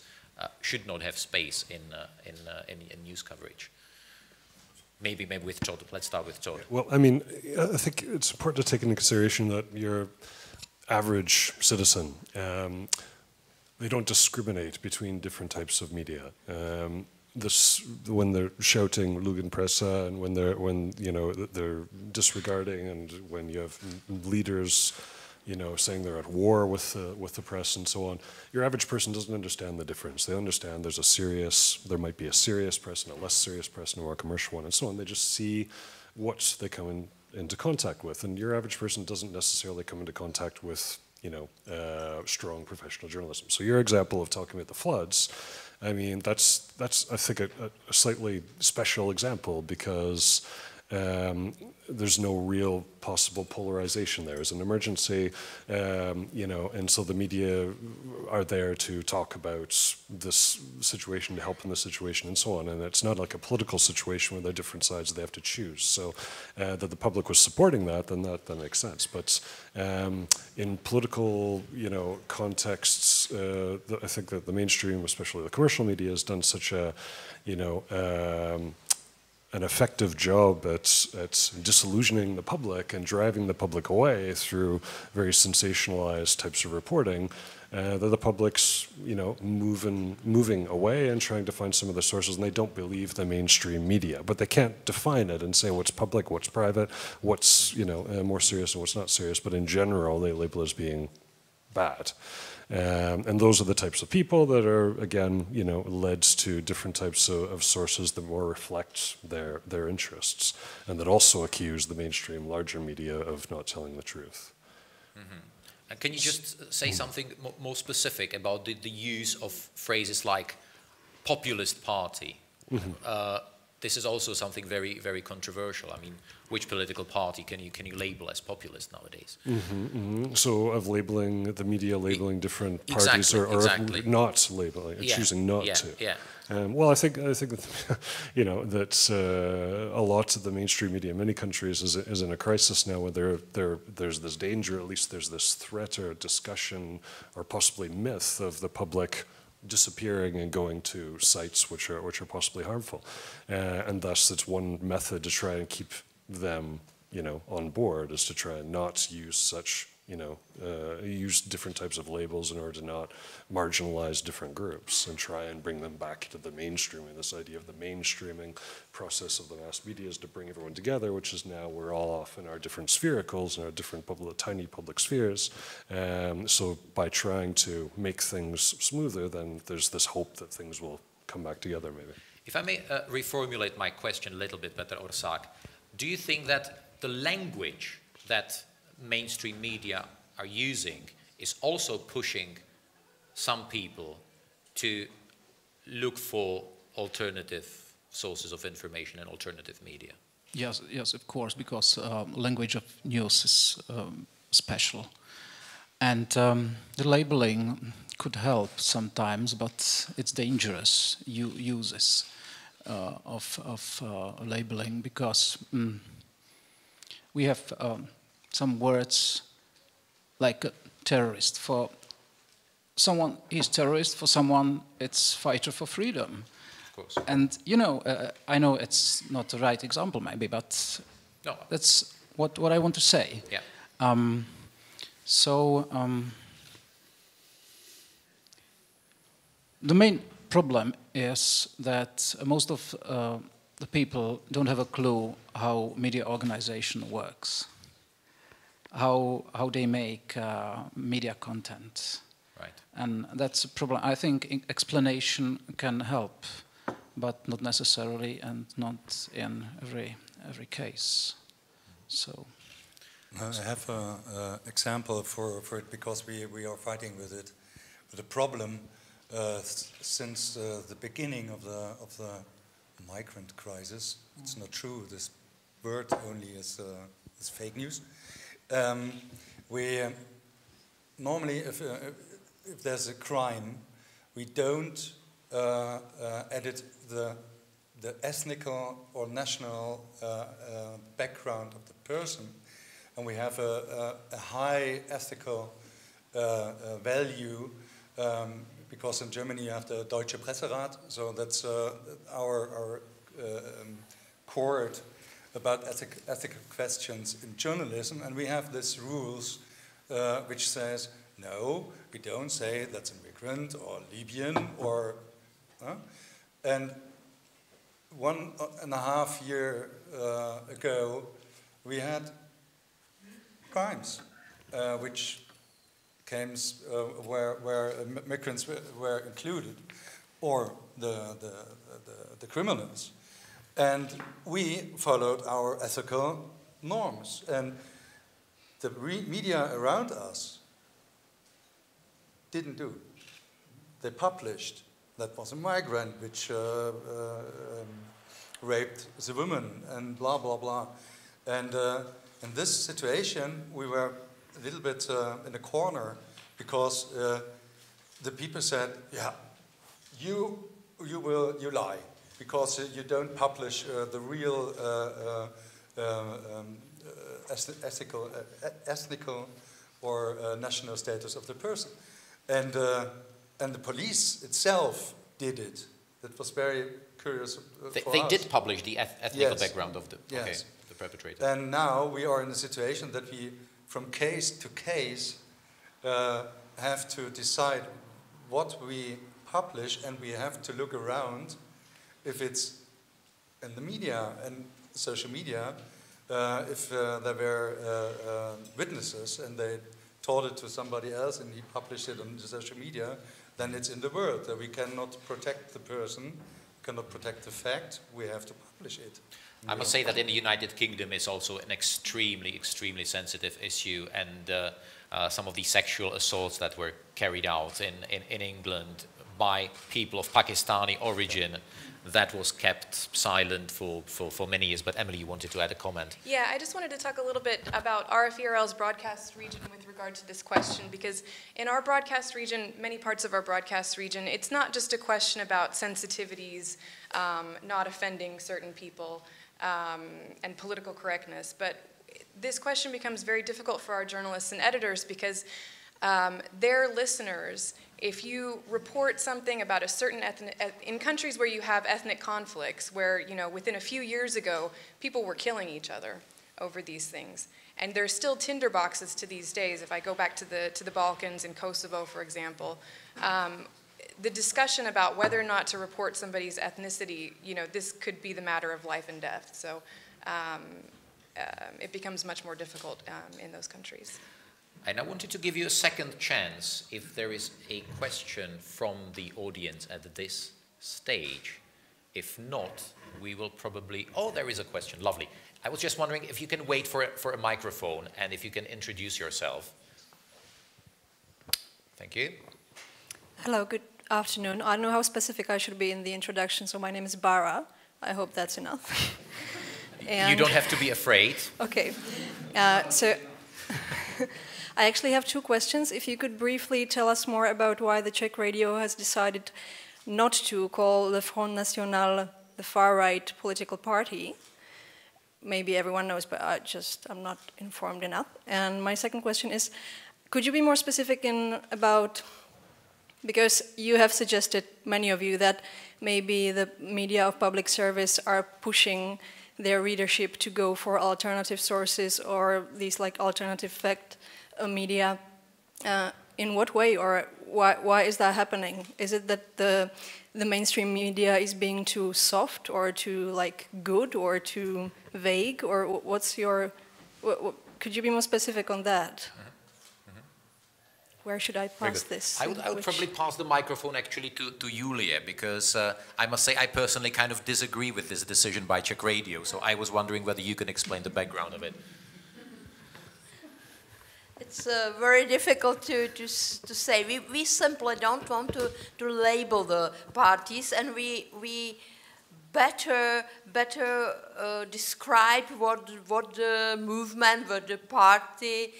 should not have space in news coverage. Maybe with Todd. Let's start with Todd. Well, I mean, I think it's important to take into consideration that your average citizen, they don't discriminate between different types of media. When they're shouting Lügenpresse, and when they're disregarding, and when you have leaders, saying they're at war with the press and so on, your average person doesn't understand the difference. They understand there might be a serious press and a less serious press and a more commercial one and so on. They just see what they come into contact with, and your average person doesn't necessarily come into contact with strong professional journalism. So your example of talking about the floods, I mean, that's I think a slightly special example, because there's no real possible polarization there. It's an emergency, and so the media are there to talk about this situation, to help in the situation and so on. And it's not like a political situation where there are different sides they have to choose. So that the public was supporting that, then that makes sense. But in political, contexts, I think that the mainstream, especially the commercial media, has done such a, an effective job at disillusioning the public and driving the public away through very sensationalized types of reporting, that the public's moving away and trying to find some of the sources, and they don't believe the mainstream media, but they can't define it and say what's public, what's private, what's more serious and what's not serious. But in general, they label as being bad. And those are the types of people that are, again, led to different types of sources that more reflect their interests, and that also accuse the mainstream larger media of not telling the truth. Mm-hmm. And can you just say something more specific about the use of phrases like populist party? Mm-hmm. This is also something very, very controversial. I mean, which political party can you label as populist nowadays? Mm-hmm, mm-hmm. So of labeling the media, labeling different parties, or not labeling, choosing not to. Yeah. Well, I think that, that a lot of the mainstream media in many countries is in a crisis now, where there's this danger, at least there's this threat or discussion or possibly myth of the public disappearing and going to sites which are possibly harmful, and thus it's one method to try and keep them on board, is to try and not use such use different types of labels in order to not marginalize different groups, and try and bring them back to the mainstreaming. This idea of the mainstreaming process of the mass media is to bring everyone together, which is now we're all off in our different sphericals and our different tiny public spheres. So by trying to make things smoother, then there's this hope that things will come back together, maybe. If I may reformulate my question a little bit better, Orsak, do you think that the language that mainstream media are using is also pushing some people to look for alternative sources of information and alternative media? Yes, of course, because language of news is special, and the labeling could help sometimes, but it's dangerous uses of labeling, because we have some words like terrorist. For someone is terrorist, for someone it's fighter for freedom. Of course. And I know it's not the right example maybe, but no, that's what I want to say. Yeah. The main problem is that most of the people don't have a clue how media organization works, how they make media content. Right. And that's a problem. I think explanation can help, but not necessarily and not in every case. So I have an example for it because we are fighting with it. But the problem since the beginning of the migrant crisis, it's not true. This word only is fake news. We normally, if there's a crime, we don't edit the ethnical or national background of the person, and we have a high ethical value because in Germany you have the Deutsche Presserat, so that's our court about ethical questions in journalism, and we have these rules which says, no, we don't say that's immigrant or Libyan or... and 1.5 years ago, we had crimes which came where migrants were included, or the criminals. And we followed our ethical norms. And the media around us didn't do. They published that was a migrant which raped the woman and blah, blah, blah. And in this situation, we were a little bit in a corner because the people said, yeah, you lie because you don't publish the real ethnical or national status of the person. And the police itself did it. That was very curious They did publish the ethnical background of the perpetrator. And now we are in a situation that we, from case to case, have to decide what we publish, and we have to look around if it's in the media and social media, if there were witnesses and they told it to somebody else and he published it on the social media, then it's in the world. We cannot protect the person, cannot protect the fact, we have to publish it. I must say that in the United Kingdom is also an extremely sensitive issue, and some of the sexual assaults that were carried out in England by people of Pakistani origin, that was kept silent for many years. But Emily, you wanted to add a comment. Yeah, I just wanted to talk a little bit about RFERL's broadcast region with regard to this question, because in our broadcast region, many parts of our broadcast region, it's not just a question about sensitivities, not offending certain people, and political correctness, but this question becomes very difficult for our journalists and editors because their listeners, if you report something about a certain in countries where you have ethnic conflicts, where, you know, within a few years ago, people were killing each other over these things. And there's still tinderboxes to these days. If I go back to the Balkans and Kosovo, for example, the discussion about whether or not to report somebody's ethnicity, you know, this could be the matter of life and death. So it becomes much more difficult in those countries. And I wanted to give you a second chance if there is a question from the audience at this stage. If not, we will probably... Oh, there is a question. Lovely. I was just wondering if you can wait for a microphone and if you can introduce yourself. Thank you. Hello, good afternoon. I don't know how specific I should be in the introduction, so my name is Bara. I hope that's enough. You don't have to be afraid. Okay. So I actually have two questions. If you could briefly tell us more about why the Czech radio has decided not to call the Front National the far-right political party. Maybe everyone knows, but I'm not informed enough. And my second question is, could you be more specific about, because you have suggested, many of you, that maybe the media of public service are pushing their readership to go for alternative sources or these like alternative fact media. In what way, or why is that happening? Is it that the the mainstream media is being too soft or too like good or too vague, or what's your? Could you be more specific on that? Where should I pass this? I would probably pass the microphone actually to Julia, because I must say I personally kind of disagree with this decision by Czech Radio. So I was wondering whether you can explain the background of it. It's very difficult to say. We simply don't want to label the parties, and we better describe what the movement, what the party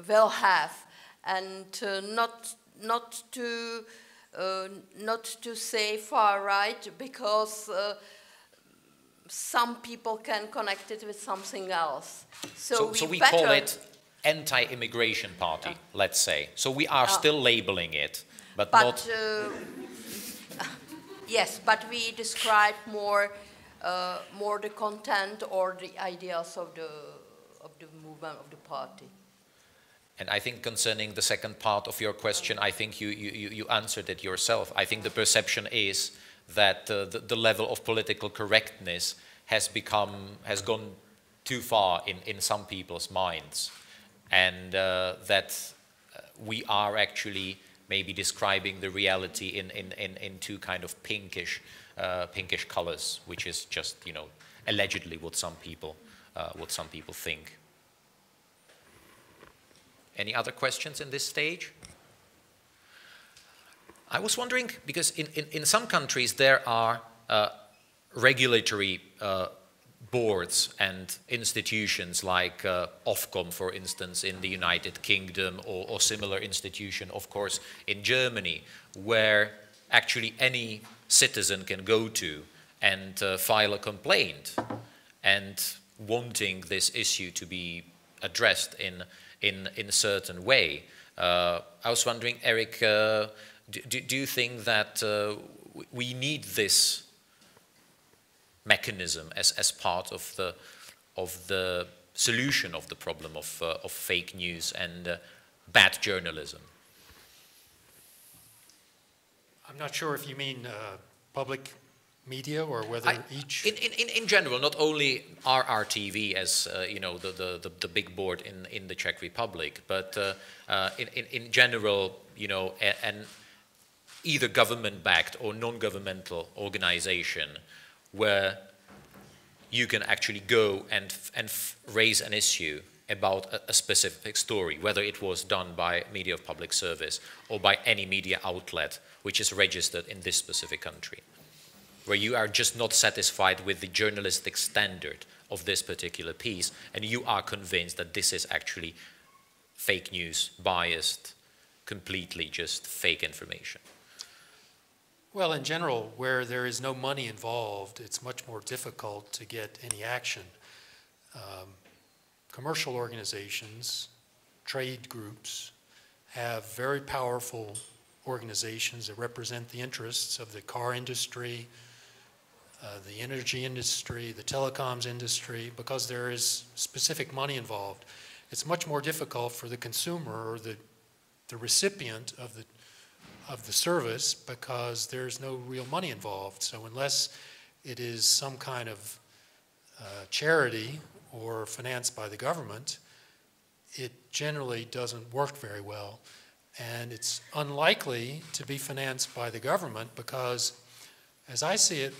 will have, and not to say far right, because some people can connect it with something else. So we call it anti-immigration party, let's say. So we are still labeling it, but not. Yes, but we describe more the content or the ideas of the movement of the party. And I think concerning the second part of your question, I think you answered it yourself. I think the perception is that the level of political correctness has gone too far in some people's minds, and that we are actually maybe describing the reality in two kind of pinkish colors, which is just, you know, allegedly what some people think. Any other questions in this stage? I was wondering, because in some countries there are regulatory boards and institutions like Ofcom, for instance, in the United Kingdom, or similar institution, of course, in Germany, where actually any citizen can go to and file a complaint and wanting this issue to be addressed in a certain way. I was wondering, Eric, do you think that we need this mechanism as part of the solution of the problem of fake news and bad journalism? I'm not sure if you mean public media, or whether each... In general, not only RRTV as you know, the big board in the Czech Republic, but in general, you know, and either government-backed or non-governmental organization where you can actually go and raise an issue about a specific story, whether it was done by media of public service or by any media outlet which is registered in this specific country, where you are just not satisfied with the journalistic standard of this particular piece, and you are convinced that this is actually fake news, biased, completely just fake information. Well, in general, where there is no money involved, it's much more difficult to get any action. Commercial organizations, trade groups, have very powerful organizations that represent the interests of the car industry, the energy industry, the telecoms industry, because there is specific money involved. It's much more difficult for the consumer or the recipient of the service, because there's no real money involved. So unless it is some kind of charity or financed by the government, it generally doesn't work very well. And it's unlikely to be financed by the government because, as I see it,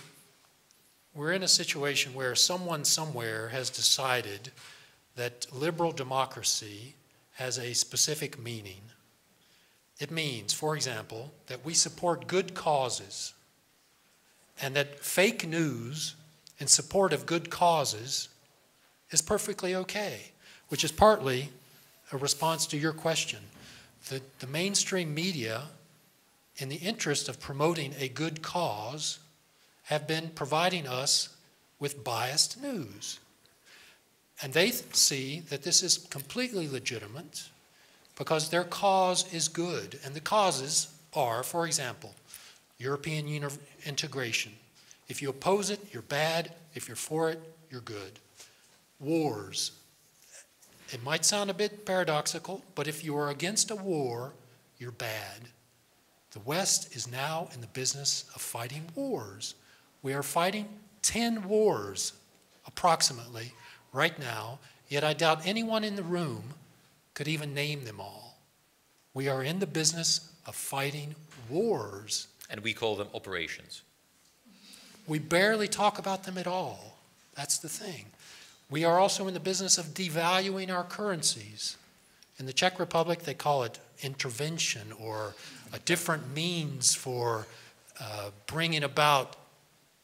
we're in a situation where someone somewhere has decided that liberal democracy has a specific meaning. It means, for example, that we support good causes, and that fake news in support of good causes is perfectly okay, which is partly a response to your question. The mainstream media, in the interest of promoting a good cause, have been providing us with biased news. And they see that this is completely legitimate because their cause is good. And the causes are, for example, European integration. If you oppose it, you're bad. If you're for it, you're good. Wars. It might sound a bit paradoxical, but if you are against a war, you're bad. The West is now in the business of fighting wars. We are fighting 10 wars, approximately, right now, yet I doubt anyone in the room could even name them all. We are in the business of fighting wars. And we call them operations. We barely talk about them at all. That's the thing. We are also in the business of devaluing our currencies. In the Czech Republic, they call it intervention, or a different means for bringing about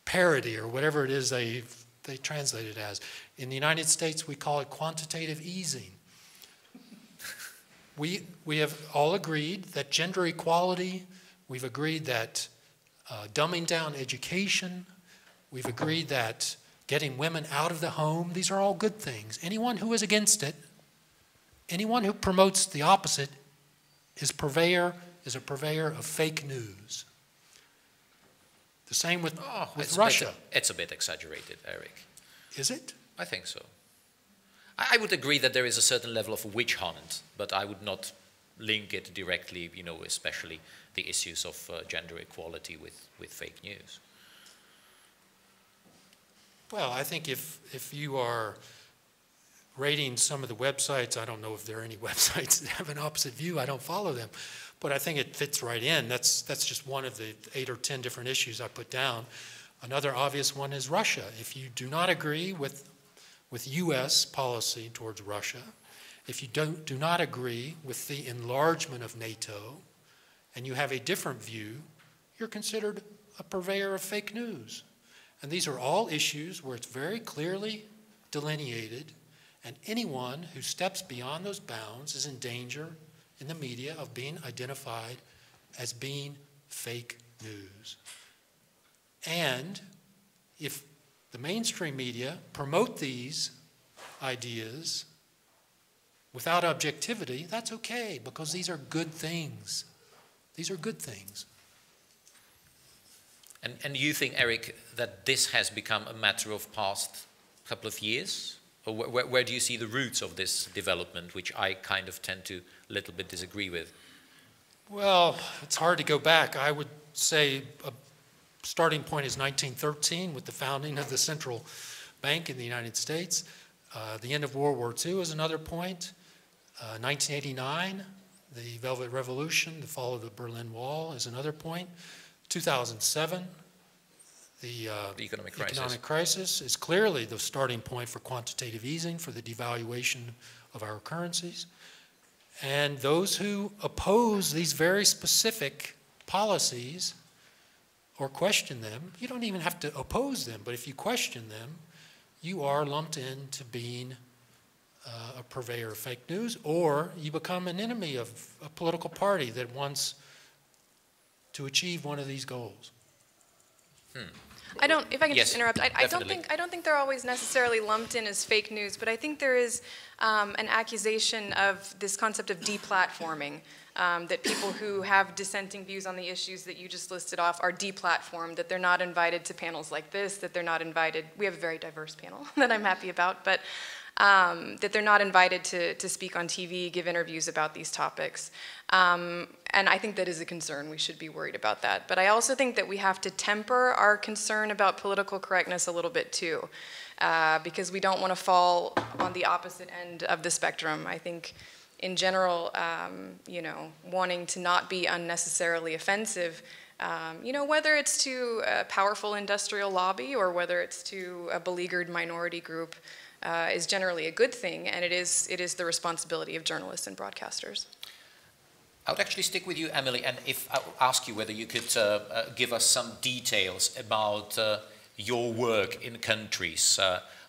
parity, or whatever it is they translate it as. In the United States, we call it quantitative easing. We have all agreed that gender equality, we've agreed that dumbing down education, we've agreed that getting women out of the home, these are all good things. Anyone who is against it, anyone who promotes the opposite is a purveyor of fake news. The same with Russia. It's a bit exaggerated, Eric. Is it? I think so. I would agree that there is a certain level of witch hunt, but I would not link it directly, you know, especially the issues of gender equality with fake news. Well, I think if you are rating some of the websites, I don't know if there are any websites that have an opposite view, I don't follow them, but I think it fits right in. That's just one of the 8 or 10 different issues I put down. Another obvious one is Russia. If you do not agree with U.S. policy towards Russia, if you do not agree with the enlargement of NATO, and you have a different view, you're considered a purveyor of fake news. And these are all issues where it's very clearly delineated, and anyone who steps beyond those bounds is in danger in the media of being identified as being fake news. And if the mainstream media promote these ideas without objectivity, that's okay, because these are good things. These are good things. And you think, Eric, that this has become a matter of past couple of years? Or where do you see the roots of this development, which I kind of tend to a little bit disagree with? Well, it's hard to go back. I would say a starting point is 1913 with the founding of the central bank in the United States. The end of World War II is another point. 1989, the Velvet Revolution, the fall of the Berlin Wall is another point. 2007, the economic crisis is clearly the starting point for quantitative easing, for the devaluation of our currencies. And those who oppose these very specific policies or question them, you don't even have to oppose them, but if you question them, you are lumped into being a purveyor of fake news, or you become an enemy of a political party that wants to achieve one of these goals. If I can just interrupt, I don't think they're always necessarily lumped in as fake news, but I think there is an accusation of this concept of deplatforming, that people who have dissenting views on the issues that you just listed off are deplatformed, that they're not invited to panels like this, that they're not invited, we have a very diverse panel that I'm happy about, but that they're not invited to speak on TV, give interviews about these topics. And I think that is a concern. We should be worried about that. But I also think that we have to temper our concern about political correctness a little bit too, because we don't want to fall on the opposite end of the spectrum. I think in general, you know, wanting to not be unnecessarily offensive, you know, whether it's to a powerful industrial lobby or whether it's to a beleaguered minority group, is generally a good thing, and it is the responsibility of journalists and broadcasters. I would actually stick with you, Emily, and if I would ask you whether you could give us some details about your work in countries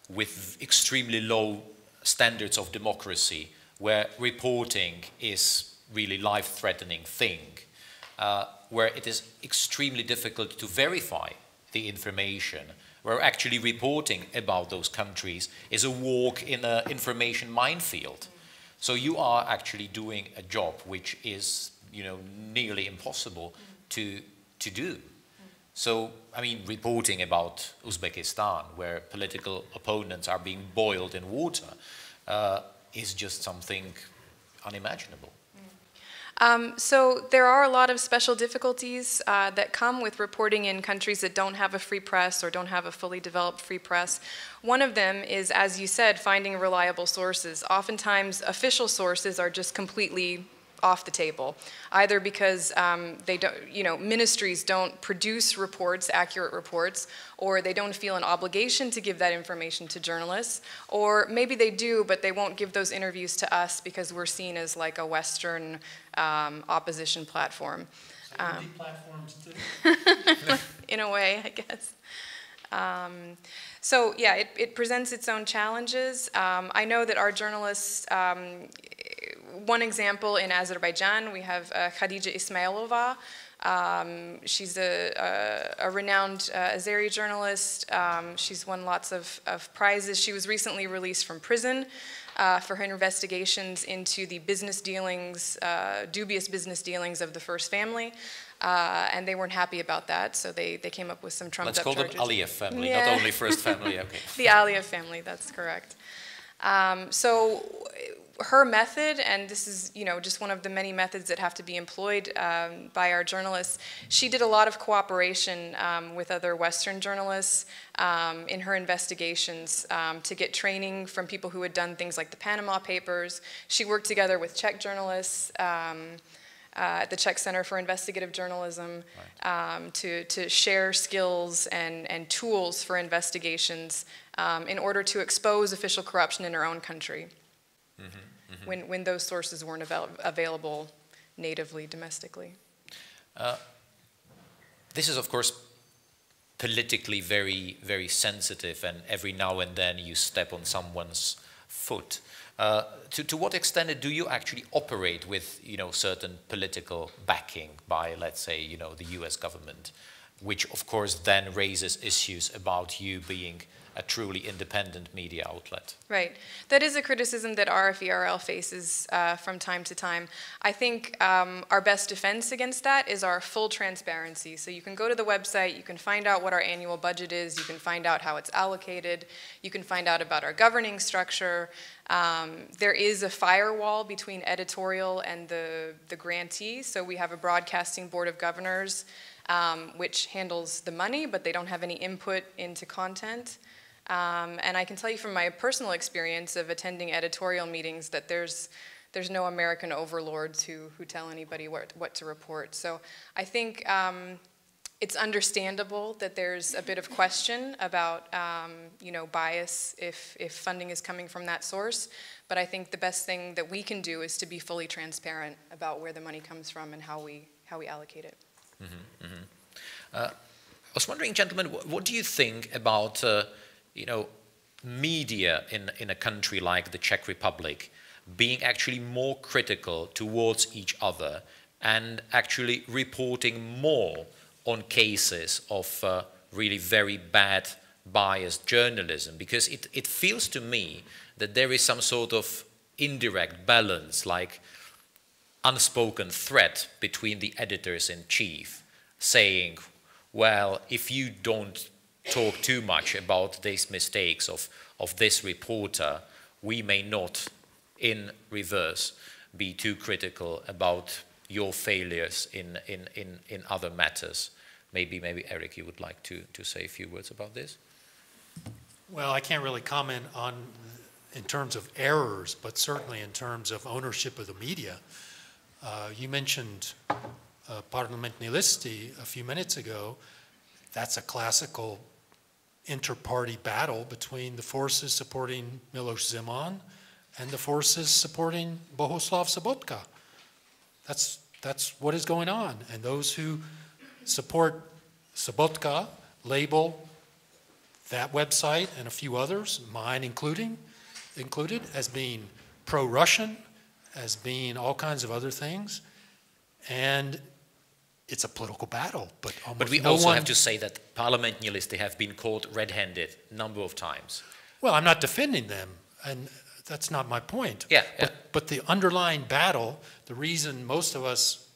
with extremely low standards of democracy, where reporting is really life-threatening thing, where it is extremely difficult to verify the information, where actually reporting about those countries is a walk in an information minefield. So you are actually doing a job which is, you know, nearly impossible to do. So, I mean, reporting about Uzbekistan, where political opponents are being boiled in water, is just something unimaginable. So there are a lot of special difficulties that come with reporting in countries that don't have a free press or don't have a fully developed free press. One of them is, as you said, finding reliable sources. Oftentimes, official sources are just completely off the table, either because they don't, ministries don't produce reports, accurate reports, or they don't feel an obligation to give that information to journalists, or maybe they do, but they won't give those interviews to us because we're seen as like a Western opposition platform. Platforms too. In a way, I guess. So yeah, it presents its own challenges. I know that our journalists, one example in Azerbaijan, we have Khadija Ismailova. She's a renowned Azeri journalist. She's won lots of prizes. She was recently released from prison for her investigations into the business dealings, dubious business dealings of the first family. And they weren't happy about that, so they came up with some trumped up charges. Let's call them Aliyev family, yeah. Not only first family, okay. The Aliyev family, that's correct. So her method, and this is just one of the many methods that have to be employed by our journalists, she did a lot of cooperation with other Western journalists in her investigations to get training from people who had done things like the Panama Papers. She worked together with Czech journalists at the Czech Center for Investigative Journalism, right, to share skills and tools for investigations in order to expose official corruption in her own country, when those sources weren't available natively, domestically. This is, of course, politically very, very sensitive, and every now and then you step on someone's foot. To what extent do you actually operate with, certain political backing by, let's say, the US government, which of course then raises issues about you being a truly independent media outlet? Right. That is a criticism that RFERL faces from time to time. I think our best defense against that is our full transparency. So you can go to the website, you can find out what our annual budget is, you can find out how it's allocated, you can find out about our governing structure. There is a firewall between editorial and the grantee. So we have a broadcasting board of governors which handles the money, but they don't have any input into content. And I can tell you from my personal experience of attending editorial meetings that there's no American overlords who tell anybody what to report. So I think it's understandable that there's a bit of question about bias if funding is coming from that source. But I think the best thing that we can do is to be fully transparent about where the money comes from and how we allocate it. I was wondering, gentlemen, what do you think about media in a country like the Czech Republic being actually more critical towards each other and actually reporting more on cases of really very bad biased journalism? Because it feels to me that there is some sort of indirect balance, like unspoken threat between the editors-in-chief saying, well, if you don't talk too much about these mistakes of this reporter, we may not, in reverse, be too critical about your failures in other matters. Maybe Eric, you would like to say a few words about this? Well, I can't really comment on in terms of errors, but certainly in terms of ownership of the media. You mentioned Parlamentní listy a few minutes ago. That's a classical inter-party battle between the forces supporting Miloš Zeman and the forces supporting Bohuslav Sobotka. That's what is going on. And those who support Sobotka label that website and a few others, mine included, as being pro-Russian, as being all kinds of other things. And it's a political battle, but almost But we also have to say that Parlamentní listy have been caught red-handed a number of times. Well, I'm not defending them, and that's not my point. Yeah. But the underlying battle, the reason most of us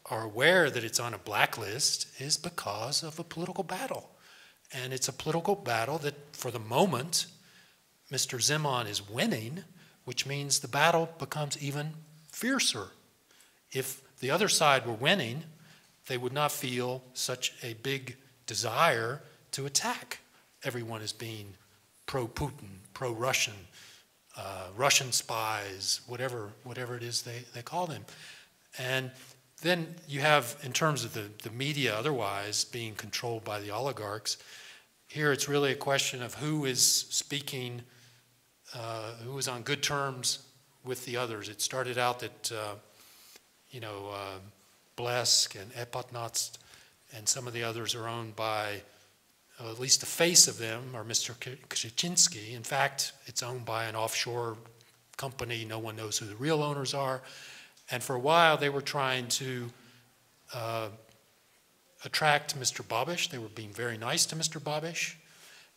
are aware that it's on a blacklist is because of a political battle. And it's a political battle that, for the moment, Mr. Zeman is winning, which means the battle becomes even fiercer if the other side were winning, they would not feel such a big desire to attack everyone as being pro-Putin, pro-Russian, Russian spies, whatever it is they call them. And then you have, in terms of the media otherwise being controlled by the oligarchs, here it's really a question of who is speaking, who is on good terms with the others. It started out that, Blesk and Epatnast and some of the others are owned by, at least the face of them, are Mr. Kaczynski. In fact, it's owned by an offshore company. No one knows who the real owners are. And for a while, they were trying to attract Mr. Babiš. They were being very nice to Mr. Babiš.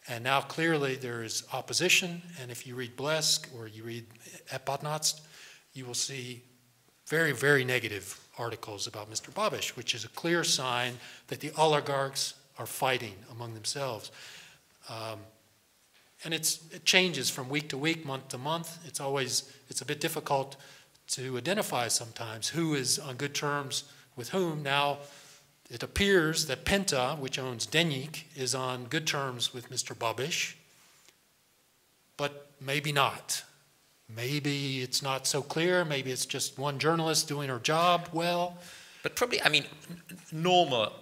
And now clearly there is opposition. And if you read Blesk or you read Epatnast, you will see very, very negative articles about Mr. Babiš, which is a clear sign that the oligarchs are fighting among themselves. And it changes from week to week, month to month. It's a bit difficult to identify sometimes who is on good terms with whom. Now, it appears that Penta, which owns Denik, is on good terms with Mr. Babiš, but maybe not. Maybe it's not so clear. Maybe it's just one journalist doing her job well. But probably, I mean, normal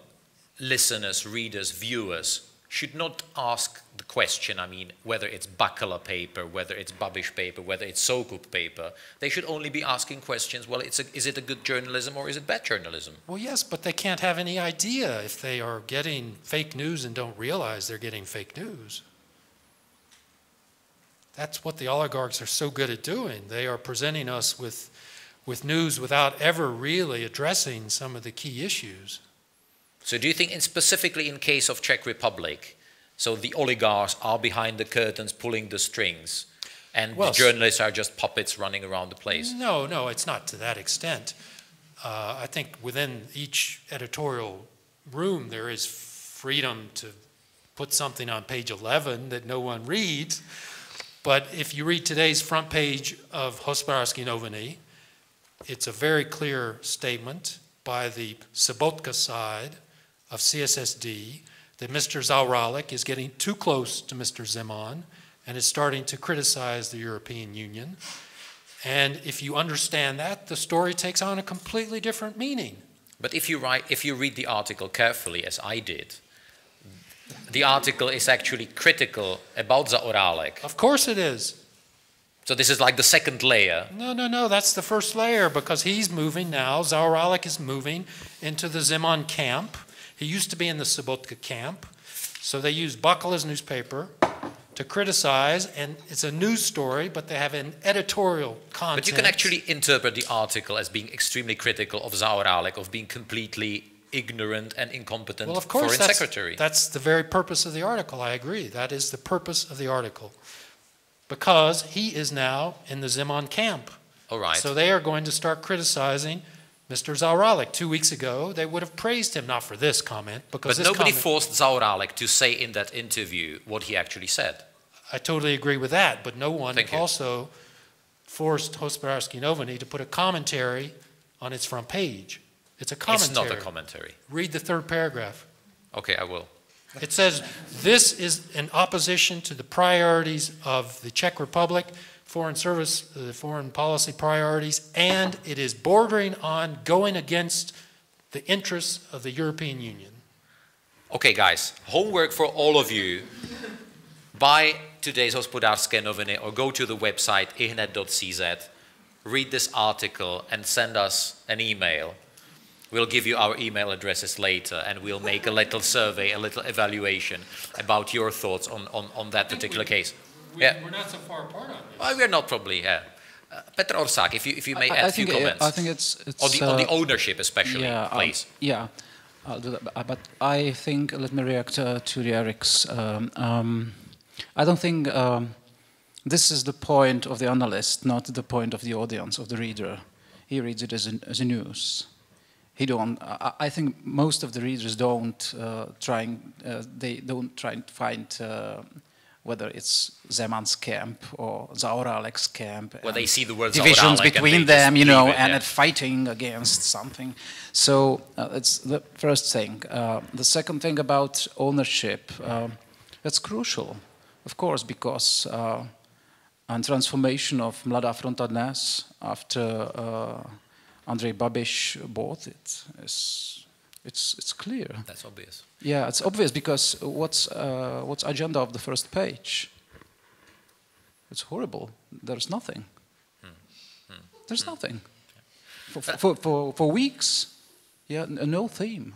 listeners, readers, viewers should not ask the question, I mean, whether it's Bakala paper, whether it's Babiš paper, whether it's Soukup paper. They should only be asking questions, well, is it a good journalism or is it bad journalism? Well, yes, but they can't have any idea if they are getting fake news and don't realize they're getting fake news. That's what the oligarchs are so good at doing. They are presenting us with news without ever really addressing some of the key issues. So do you think, specifically in case of Czech Republic, so the oligarchs are behind the curtains pulling the strings, and the journalists are just puppets running around the place? No, it's not to that extent. I think within each editorial room there is freedom to put something on page 11 that no one reads. But if you read today's front page of Hospodářské noviny, it's a very clear statement by the Sobotka side of CSSD that Mr. Zaorálek is getting too close to Mr. Zeman and is starting to criticize the European Union. And if you understand that, the story takes on a completely different meaning. But if you read the article carefully, as I did, the article is actually critical about Zaorálek. Of course it is. So this is like the second layer. No, that's the first layer, because he's moving now. Zaorálek is moving into the Zeman camp. He used to be in the Sobotka camp. So they use Bakala's newspaper to criticize, and it's a news story, but they have an editorial content. But you can actually interpret the article as being extremely critical of Zaorálek, of being completely ignorant and incompetent foreign secretary. That's the very purpose of the article, I agree. That is the purpose of the article. Because he is now in the Zeman camp. All right. So they are going to start criticizing Mr. Zaorálek. 2 weeks ago, they would have praised him, not for this comment, because but nobody forced Zaorálek to say in that interview what he actually said. I totally agree with that, but no one also forced Hospodářské noviny to put a commentary on its front page. It's a commentary. It's not a commentary. Read the third paragraph. Okay, I will. It says, this is in opposition to the priorities of the Czech Republic, foreign policy priorities, and it is bordering on going against the interests of the European Union. Okay, guys, homework for all of you. Buy today's Hospodářské noviny or go to the website ihned.cz, read this article and send us an email. We'll give you our email addresses later, and we'll make a little survey, a little evaluation about your thoughts on that particular case. We're not so far apart on this. Well, we're not probably, yeah. Petr Orsák, if you may add a few comments. I think it's on the ownership especially, please. Yeah, I'll do that. But I think, let me react to the Eric's. I don't think this is the point of the analyst, not the point of the audience, of the reader. He reads it as a news. I think most of the readers don't try and find whether it's Zeman's camp or Zaoralek's camp. Well, they see the word divisions Zaoralek between them, you know, and yeah. fighting against something. So that's the first thing. The second thing about ownership, that's crucial, of course, because and transformation of Mladá fronta dnes after Andrej Babiš bought it it's clear. That's obvious. Yeah, it's obvious because what's agenda of the first page? It's horrible. There's nothing. There's nothing. For weeks, yeah, no theme.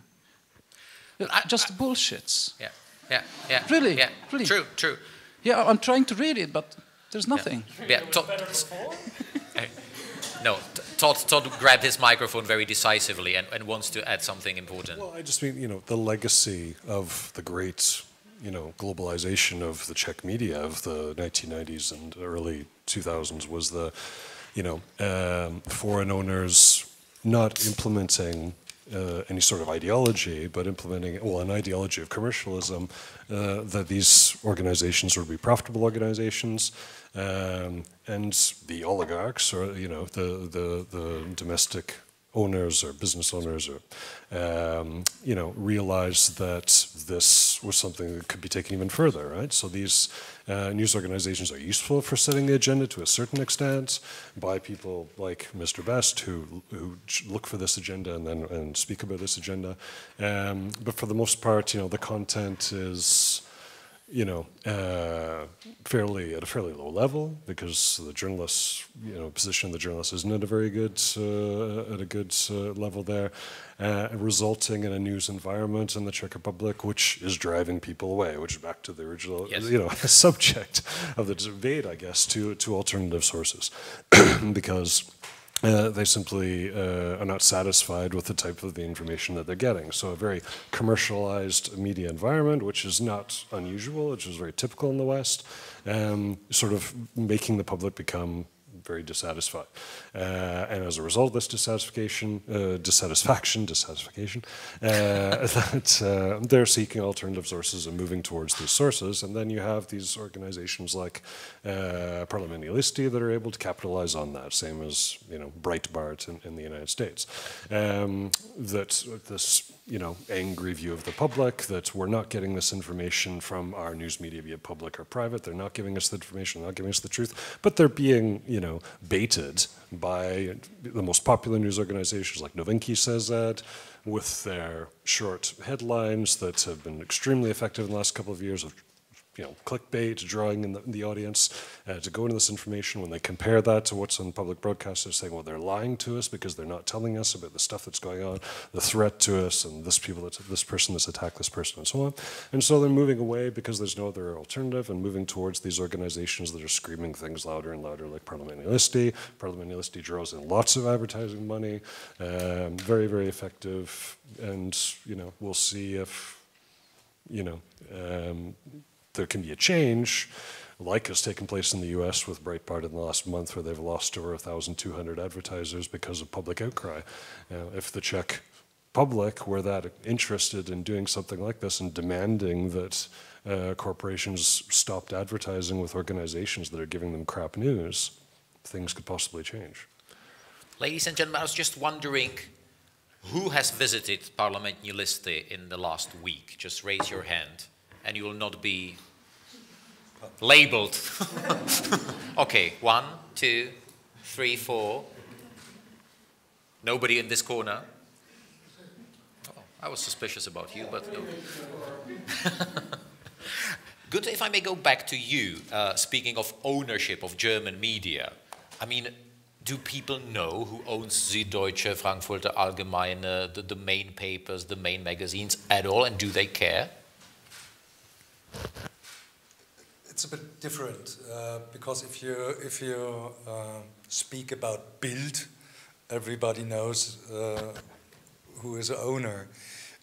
Just bullshits. Yeah. Really, yeah. really. True. Yeah, I'm trying to read it, but there's nothing. Yeah. No, Todd grabbed his microphone very decisively and wants to add something important. Well, I just mean, the legacy of the great, globalization of the Czech media of the 1990s and early 2000s was the, foreign owners not implementing any sort of ideology, but implementing, an ideology of commercialism, that these organizations would be profitable organizations, and the oligarchs, or the domestic owners or business owners, or realized that this was something that could be taken even further, right? So these news organizations are useful for setting the agenda to a certain extent by people like Mr. Best, who look for this agenda and speak about this agenda. But for the most part, the content is fairly at a fairly low level, because the journalists, position of the journalists isn't at a very good level there, resulting in a news environment in the Czech Republic which is driving people away, which is back to the original, subject of the debate, I guess, to alternative sources, because they simply are not satisfied with the type of the information that they're getting. So a very commercialized media environment, which is not unusual, which is very typical in the West, sort of making the public become very dissatisfied. And as a result of this dissatisfaction, that they're seeking alternative sources and moving towards these sources. And then you have these organizations like Parlamentaristi that are able to capitalize on that, same as Breitbart in the United States. That this angry view of the public, that we're not getting this information from our news media, be it public or private. They're not giving us the information, they're not giving us the truth, but they're being, baited by the most popular news organizations like Novinky says that, with their short headlines that have been extremely effective in the last couple of years of clickbait, drawing in the audience to go into this information. When they compare that to what's on public broadcast, they're saying, well, they're lying to us because they're not telling us about the stuff that's going on, the threat to us, and this person that's attacked this person, and so on. And so they're moving away because there's no other alternative, and moving towards these organizations that are screaming things louder and louder, like Parlamentaristi. Parlamentaristi draws in lots of advertising money, very, very effective, and we'll see if there can be a change, like has taken place in the US with Breitbart in the last month, where they've lost over 1,200 advertisers because of public outcry. If the Czech public were that interested in doing something like this and demanding that corporations stopped advertising with organizations that are giving them crap news, things could possibly change. Ladies and gentlemen, I was just wondering, who has visited Parlamentaristi in the last week? Just raise your hand, and you will not be labeled. Okay, 1, 2, 3, 4. Nobody in this corner. Oh, I was suspicious about you, but no. Good, if I may go back to you, speaking of ownership of German media. I mean, do people know who owns Süddeutsche, Frankfurter Allgemeine, the main papers, the main magazines at all, and do they care? It's a bit different because if you speak about Bild, everybody knows who is the owner.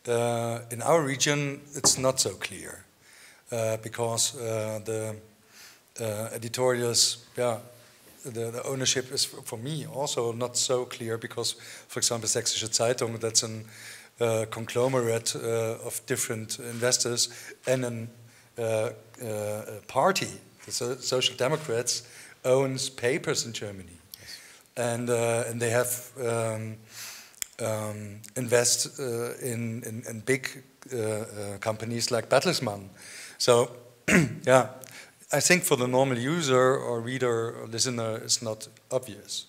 In our region, it's not so clear because the editorials, the ownership is for me also not so clear because, for example, Sächsische Zeitung, that's a conglomerate of different investors and party, the Social Democrats, owns papers in Germany, yes. And they have invest in big companies like Bertelsmann. So, yeah, I think for the normal user or reader or listener, it's not obvious.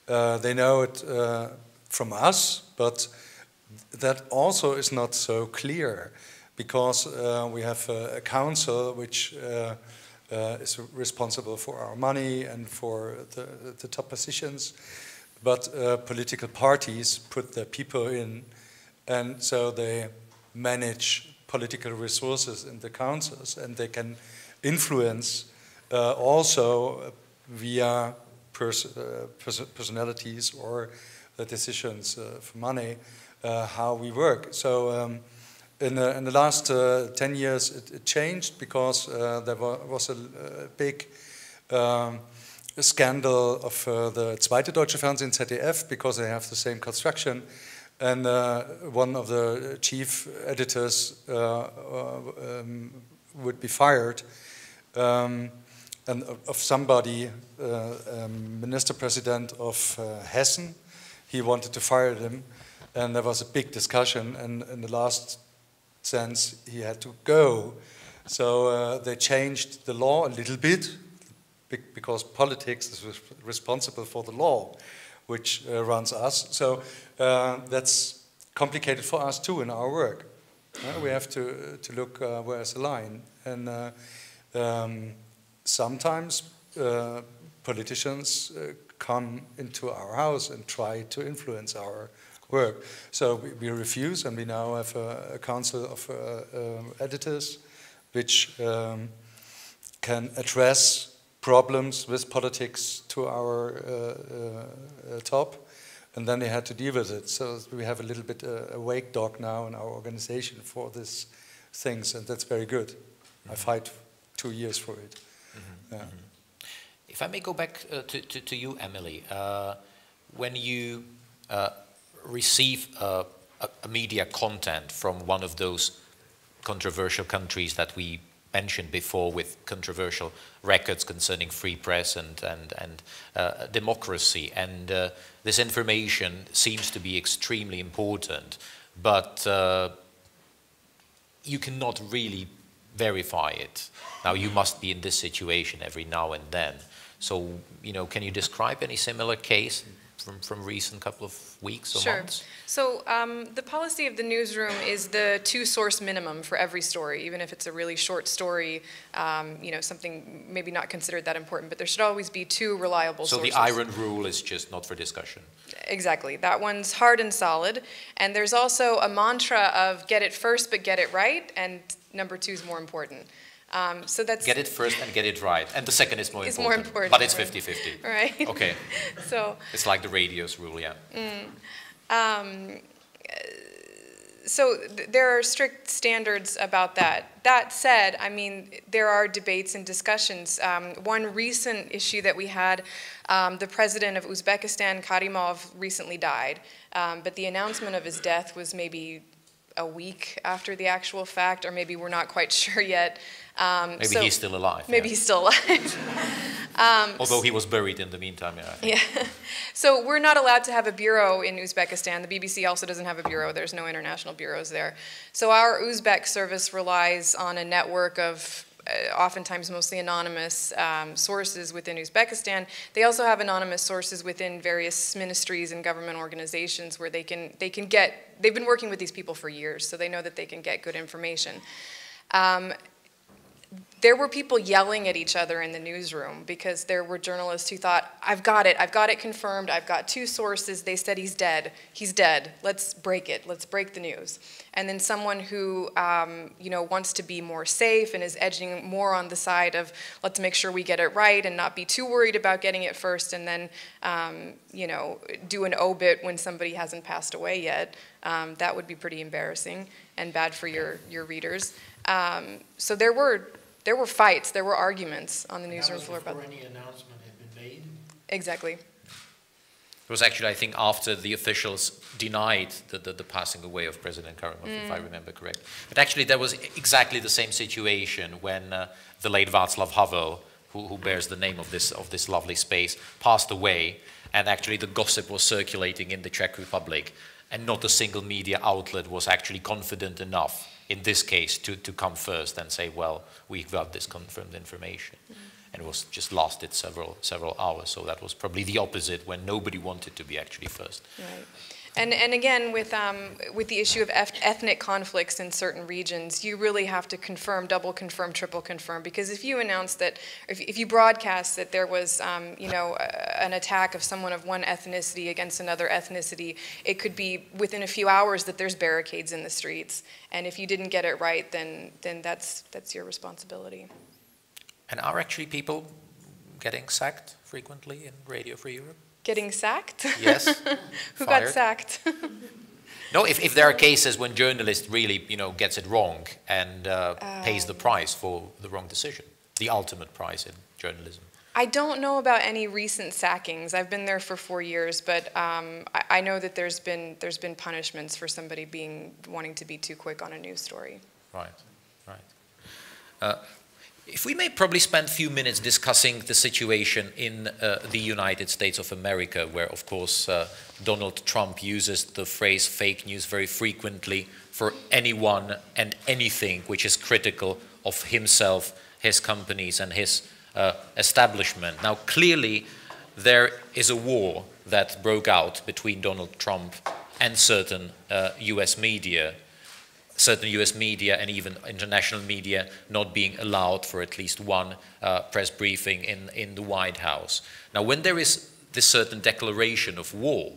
Yes. They know it from us, but that also is not so clear, because we have a council which is responsible for our money and for the top positions, but political parties put their people in, and so they manage political resources in the councils, and they can influence also via personalities or the decisions for money how we work. So in the last 10 years it changed, because there was a big scandal of the Zweite Deutsche Fernsehen, ZDF, because they have the same construction, and one of the chief editors would be fired, and of somebody, Minister President of Hessen, he wanted to fire him, and there was a big discussion, and in the last sense he had to go. So they changed the law a little bit, because politics is responsible for the law, which runs us. So that's complicated for us too in our work. We have to look where's the line. And sometimes politicians come into our house and try to influence our work. So we refuse, and we now have a council of editors which can address problems with politics to our top, and then they had to deal with it. So we have a little bit a wake dog now in our organization for these things, and that's very good. Mm-hmm. I fight 2 years for it. Mm-hmm. Yeah. Mm-hmm. If I may go back to you, Emily, when you receive a media content from one of those controversial countries that we mentioned before, with controversial records concerning free press and democracy, and this information seems to be extremely important, but you cannot really verify it. Now, you must be in this situation every now and then. So, can you describe any similar case from recent couple of weeks or months? Sure. So the policy of the newsroom is the 2-source minimum for every story, even if it's a really short story, something maybe not considered that important, but there should always be 2 reliable sources. So the iron rule is just not for discussion. Exactly. That one's hard and solid. And there's also a mantra of get it first but get it right, and number 2 is more important. So that's get it first and get it right, and the second is more important. But it's 50-50. Right. Okay. So it's like the radio's rule, yeah. So there are strict standards about that. That said, I mean, there are debates and discussions. One recent issue that we had, the president of Uzbekistan, Karimov, recently died, but the announcement of his death was maybe a week after the actual fact, or maybe we're not quite sure yet. Maybe he's still alive. Maybe he's still alive. Although he was buried in the meantime, yeah. I think. Yeah. So we're not allowed to have a bureau in Uzbekistan. The BBC also doesn't have a bureau. There's no international bureaus there. So our Uzbek service relies on a network of oftentimes mostly anonymous sources within Uzbekistan. They also have anonymous sources within various ministries and government organizations where they can get, they've been working with these people for years, so they know that they can get good information. There were people yelling at each other in the newsroom because there were journalists who thought, I've got it confirmed, I've got 2 sources, they said he's dead, let's break it, let's break the news. And then someone who wants to be more safe and is edging more on the side of let's make sure we get it right and not be too worried about getting it first, and then do an obit when somebody hasn't passed away yet. That would be pretty embarrassing and bad for your readers. So there were fights, there were arguments on the newsroom floor about that. Before any announcement had been made? Exactly. It was actually, I think, after the officials denied the passing away of President Karimov, if I remember correct. But actually, there was exactly the same situation when the late Václav Havel, who bears the name of this lovely space, passed away, and actually the gossip was circulating in the Czech Republic, and not a single media outlet was actually confident enough, in this case, to come first and say, well, we've got this confirmed information. And it was just lasted several hours. So that was probably the opposite, when nobody wanted to be actually first. Right. And again, with the issue of ethnic conflicts in certain regions, you really have to confirm, double confirm, triple confirm. Because if you announce that, if you broadcast that there was, you know, an attack of someone of one ethnicity against another ethnicity, it could be within a few hours that there's barricades in the streets. And if you didn't get it right, then that's your responsibility. And are actually people getting sacked frequently in Radio Free Europe? Getting sacked? Yes. Who got sacked? No, if there are cases when journalist really, you know, gets it wrong and pays the price for the wrong decision, the ultimate price in journalism. I don't know about any recent sackings. I've been there for 4 years, but I know that there's been punishments for somebody wanting to be too quick on a news story. Right, right. If we may probably spend a few minutes discussing the situation in the United States of America, where, of course, Donald Trump uses the phrase fake news very frequently for anyone and anything which is critical of himself, his companies, and his establishment. Now, clearly, there is a war that broke out between Donald Trump and certain US media and even international media not being allowed for at least one press briefing in the White House. Now, when there is this certain declaration of war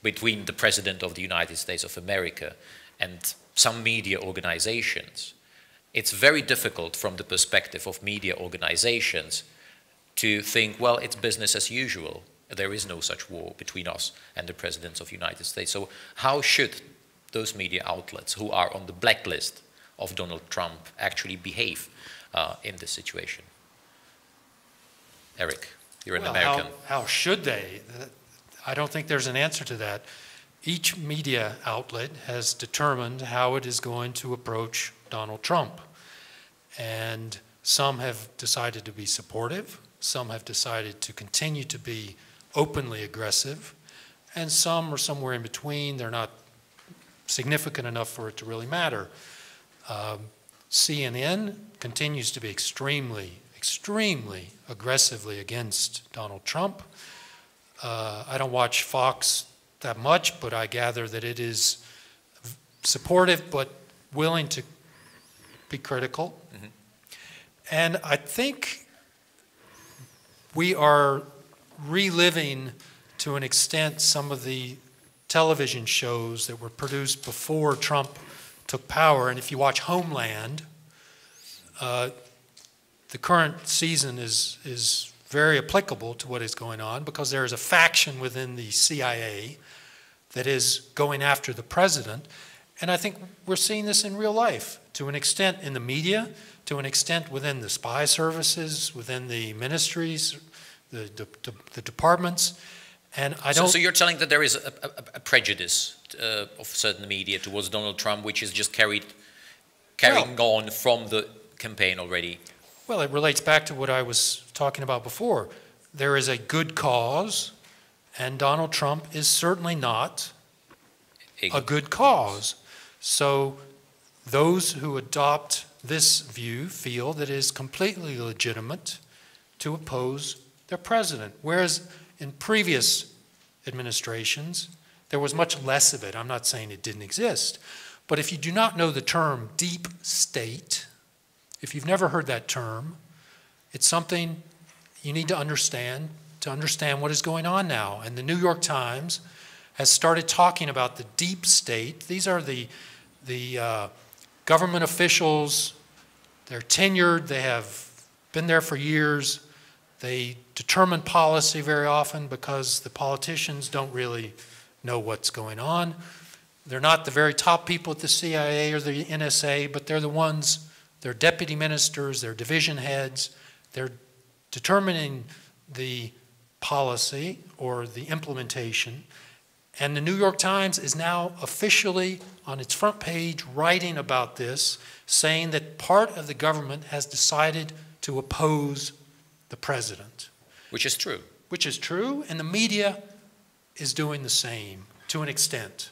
between the President of the United States of America and some media organizations, it's very difficult from the perspective of media organizations to think, well, it's business as usual. There is no such war between us and the Presidents of the United States. So how should those media outlets who are on the blacklist of Donald Trump actually behave in this situation? Eric, you're an American. How should they? I don't think there's an answer to that. Each media outlet has determined how it is going to approach Donald Trump. And some have decided to be supportive, some have decided to continue to be openly aggressive, and some are somewhere in between. They're not significant enough for it to really matter. CNN continues to be extremely aggressively against Donald Trump. I don't watch Fox that much, but I gather that it is supportive but willing to be critical. Mm-hmm. And I think we are reliving to an extent some of the television shows that were produced before Trump took power. And if you watch Homeland, the current season is very applicable to what is going on, because there is a faction within the CIA that is going after the president. And I think we're seeing this in real life, to an extent in the media, to an extent within the spy services, within the ministries, the departments. And I don't. So you're telling that there is a prejudice of certain media towards Donald Trump, which is just carrying on from the campaign already? Well, it relates back to what I was talking about before. There is a good cause, and Donald Trump is certainly not a good cause. So those who adopt this view feel that it is completely legitimate to oppose their president, whereas in previous administrations, there was much less of it. I'm not saying it didn't exist. But if you do not know the term deep state, if you've never heard that term, it's something you need to understand what is going on now. And the New York Times has started talking about the deep state. These are the government officials. They're tenured. They have been there for years. They determine policy very often because the politicians don't really know what's going on. They're not the very top people at the CIA or the NSA, but they're the ones, they're deputy ministers, they're division heads. They're determining the policy or the implementation. And the New York Times is now officially on its front page writing about this, saying that part of the government has decided to oppose the president. Which is true. Which is true, and the media is doing the same to an extent.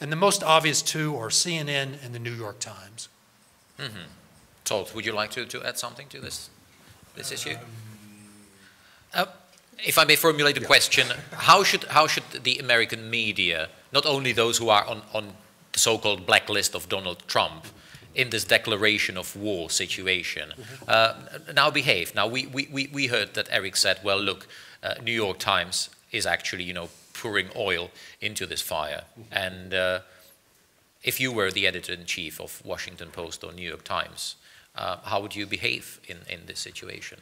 And the most obvious two are CNN and the New York Times. Mm-hmm. Todd, would you like to add something to this issue? If I may formulate a question, how should the American media, not only those who are on the so-called blacklist of Donald Trump, in this declaration of war situation, now behave? Now we heard that Eric said, well, look, New York Times is actually, pouring oil into this fire, and if you were the editor-in-chief of Washington Post or New York Times, how would you behave in this situation?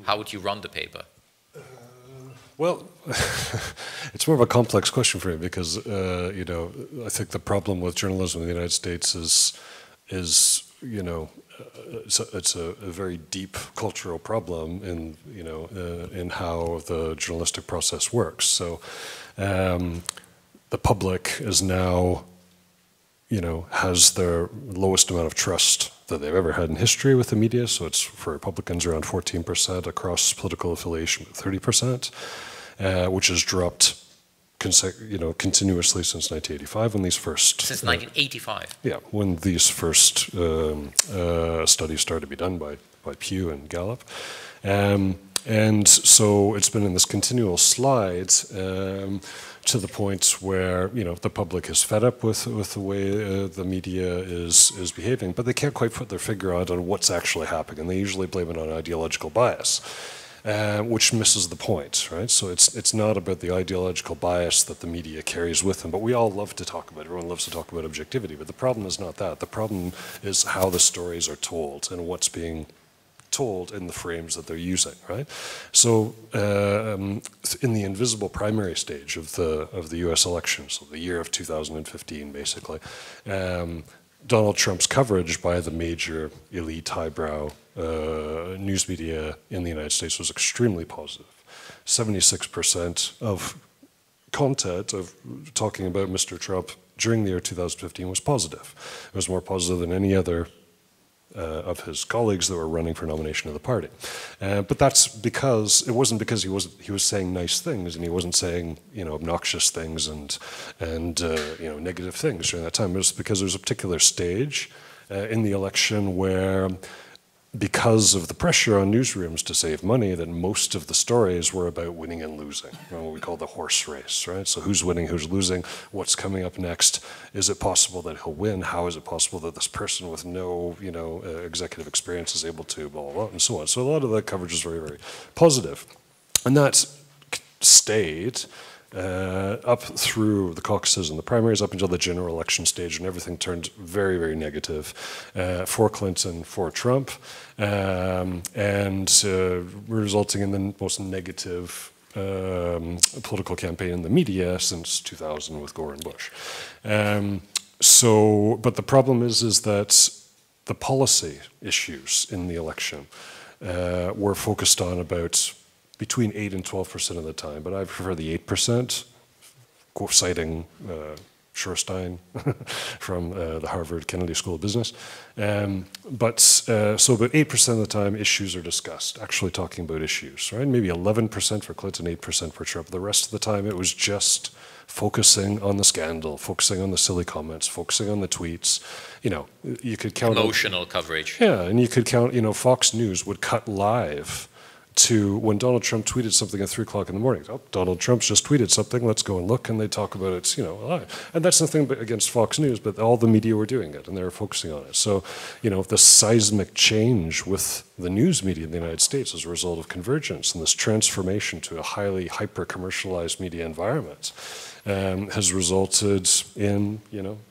How would you run the paper? Well, it's more of a complex question for me because, I think the problem with journalism in the United States is it's a very deep cultural problem in how the journalistic process works. So the public is now, has their lowest amount of trust that they've ever had in history with the media. So it's for Republicans around 14%, across political affiliation 30%, which has dropped continuously since 1985 when these first... Since 1985? Yeah, when these first studies started to be done by Pew and Gallup. And so it's been in this continual slide to the point where, the public is fed up with the way the media is behaving, but they can't quite put their finger on what's actually happening, and they usually blame it on ideological bias. Which misses the point, right? So it's not about the ideological bias that the media carries with them, but we all love to talk about it. Everyone loves to talk about objectivity, but the problem is not that. The problem is how the stories are told and what's being told in the frames that they're using, right? So in the invisible primary stage of the U.S. election, so the year of 2015, basically, Donald Trump's coverage by the major elite highbrow news media in the United States was extremely positive. 76% of content of talking about Mr. Trump during the year 2015 was positive. It was more positive than any other of his colleagues that were running for nomination of the party. But that's because, it wasn't because he was saying nice things and he wasn't saying, obnoxious things and negative things during that time. It was because there was a particular stage in the election where, because of the pressure on newsrooms to save money, that most of the stories were about winning and losing, what we call the horse race, right? So who's winning, who's losing, what's coming up next, is it possible that he'll win, how is it possible that this person with no executive experience is able to, blah, blah, blah, and so on. So a lot of the coverage is very, very positive. And that stayed up through the caucuses and the primaries, up until the general election stage, and everything turned very, very negative for Clinton, for Trump, and resulting in the most negative political campaign in the media since 2000 with Gore and Bush. But the problem is that the policy issues in the election were focused on about between 8 and 12% of the time, but I prefer the 8%, citing Schorstein from the Harvard Kennedy School of Business. But 8% of the time, issues are discussed, actually talking about issues, right? Maybe 11% for Clinton, 8% for Trump. The rest of the time, it was just focusing on the scandal, focusing on the silly comments, focusing on the tweets. You could count emotional coverage. Yeah, and you could count. Fox News would cut live to when Donald Trump tweeted something at 3 o'clock in the morning. Oh, Donald Trump's just tweeted something, let's go and look, and they talk about it, live. And that's nothing against Fox News, but all the media were doing it, and they were focusing on it. So, the seismic change with the news media in the United States as a result of convergence and this transformation to a highly hyper-commercialized media environment has resulted in,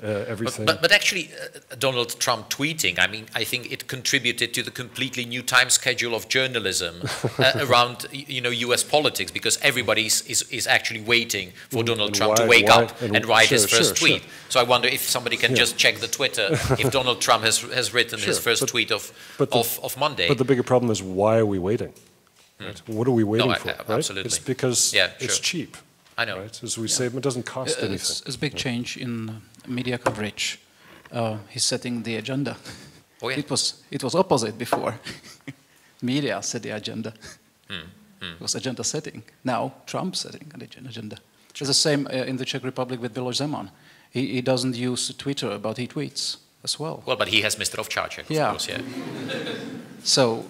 everything. But actually, Donald Trump tweeting, I think it contributed to the completely new time schedule of journalism around, U.S. politics, because everybody is actually waiting for Donald Trump to wake up and write his first tweet. Sure. So I wonder if somebody can just check the Twitter if Donald Trump has written his first tweet of Monday. But the bigger problem is, why are we waiting? Right? What are we waiting for? Right? Absolutely. It's because it's cheap. I know. Right? As we say, it doesn't cost anything. It's a big change in media coverage. He's setting the agenda. Oh, yeah. It was opposite before. Media set the agenda. It was agenda setting. Now Trump setting an agenda. It's the same in the Czech Republic with Miloš Zeman. He doesn't use Twitter, but he tweets as well. Well, but he has Mr. Ovčáček, of course, yeah. So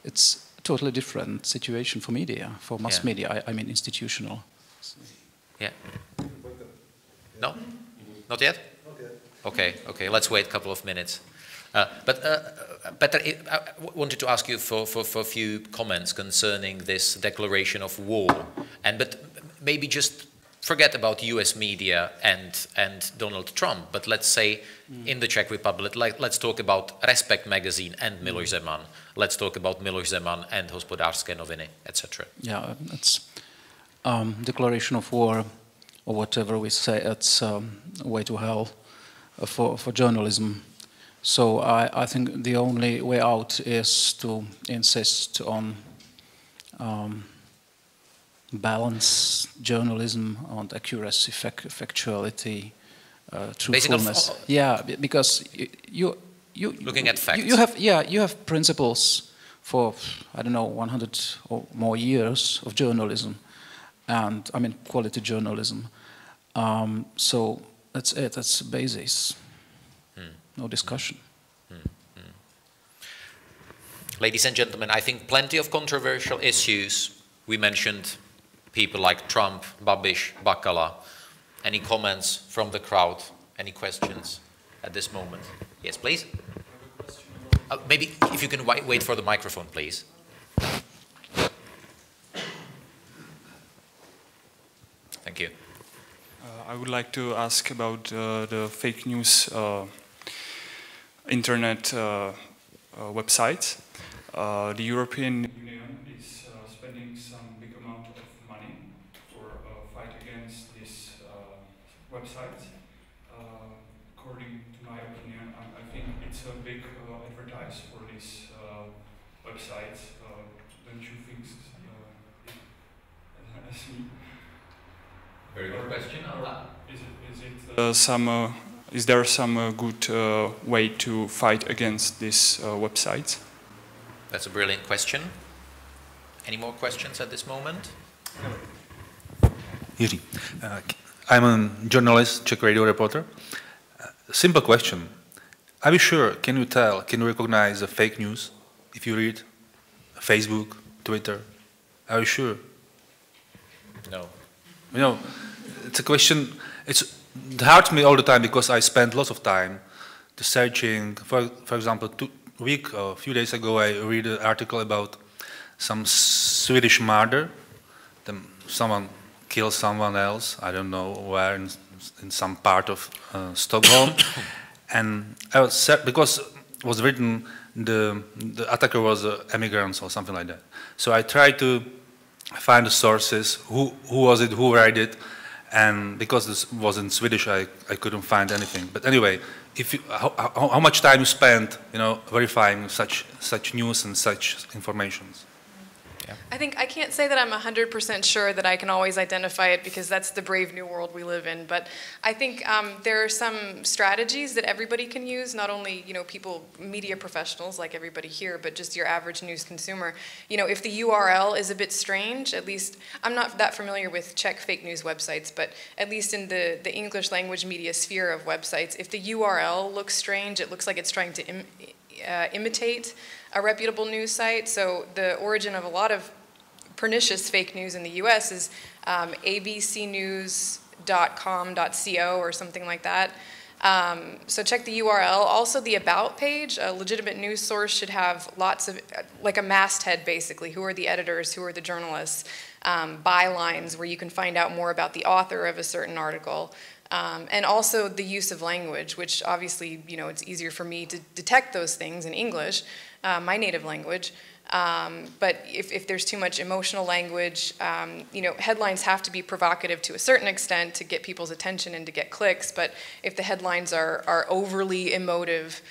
it's a totally different situation for media, for mass media, I mean institutional. Yeah. No? Not yet? Okay, let's wait a couple of minutes. But Petr, I wanted to ask you for a few comments concerning this declaration of war, but maybe just forget about U.S. media and Donald Trump, but let's say in the Czech Republic, let's talk about Respekt magazine and Miloš Zeman. Let's talk about Miloš Zeman and Hospodářské noviny, etc. Yeah, it's declaration of war, or whatever we say. It's way to hell for journalism. So I think the only way out is to insist on balance journalism, on accuracy, factuality, truthfulness. Yeah, because you looking at facts. You have principles for 100 or more years of journalism, and I mean quality journalism. So that's it. That's the basis. No discussion. Ladies and gentlemen, I think plenty of controversial issues. We mentioned people like Trump, Babiš, Bakala. Any comments from the crowd? Any questions at this moment? Yes, please. Maybe if you can wait for the microphone, please. Thank you. I would like to ask about the fake news internet websites. The European Union is spending some big amount of money for fight against these websites. According to my opinion, I think it's a big advertise for these websites. Don't you think as me? Very good question. Is there some good way to fight against these websites? That's a brilliant question. Any more questions at this moment? Jiří, I'm a journalist, Czech radio reporter. Simple question. Are you sure, can you recognize the fake news if you read Facebook, Twitter? Are you sure? No. You know, it's a question, it hurts me all the time because I spend lots of time to searching. For example, a few days ago I read an article about some Swedish murder. Someone killed someone else, I don't know where, in some part of Stockholm. And I was sad because it was written the attacker was immigrants or something like that. So I tried to find the sources, who was it, who read it, and because this was in Swedish, I couldn't find anything. But anyway, how much time you spend, verifying such news and such informations? Yeah. I think I can't say that I'm 100% sure that I can always identify it because that's the brave new world we live in. But I think there are some strategies that everybody can use, not only people, media professionals like everybody here, but just your average news consumer. If the URL is a bit strange, at least I'm not that familiar with Czech fake news websites, but at least in the English language media sphere of websites, if the URL looks strange, it looks like it's trying to imitate a reputable news site. So the origin of a lot of pernicious fake news in the US is abcnews.com.co or something like that. So check the URL. Also the About page, a legitimate news source should have lots of, like a masthead basically, who are the editors, who are the journalists, bylines where you can find out more about the author of a certain article. And also the use of language, which obviously, it's easier for me to detect those things in English, my native language. But if there's too much emotional language, headlines have to be provocative to a certain extent to get people's attention and to get clicks. But if the headlines are overly emotive,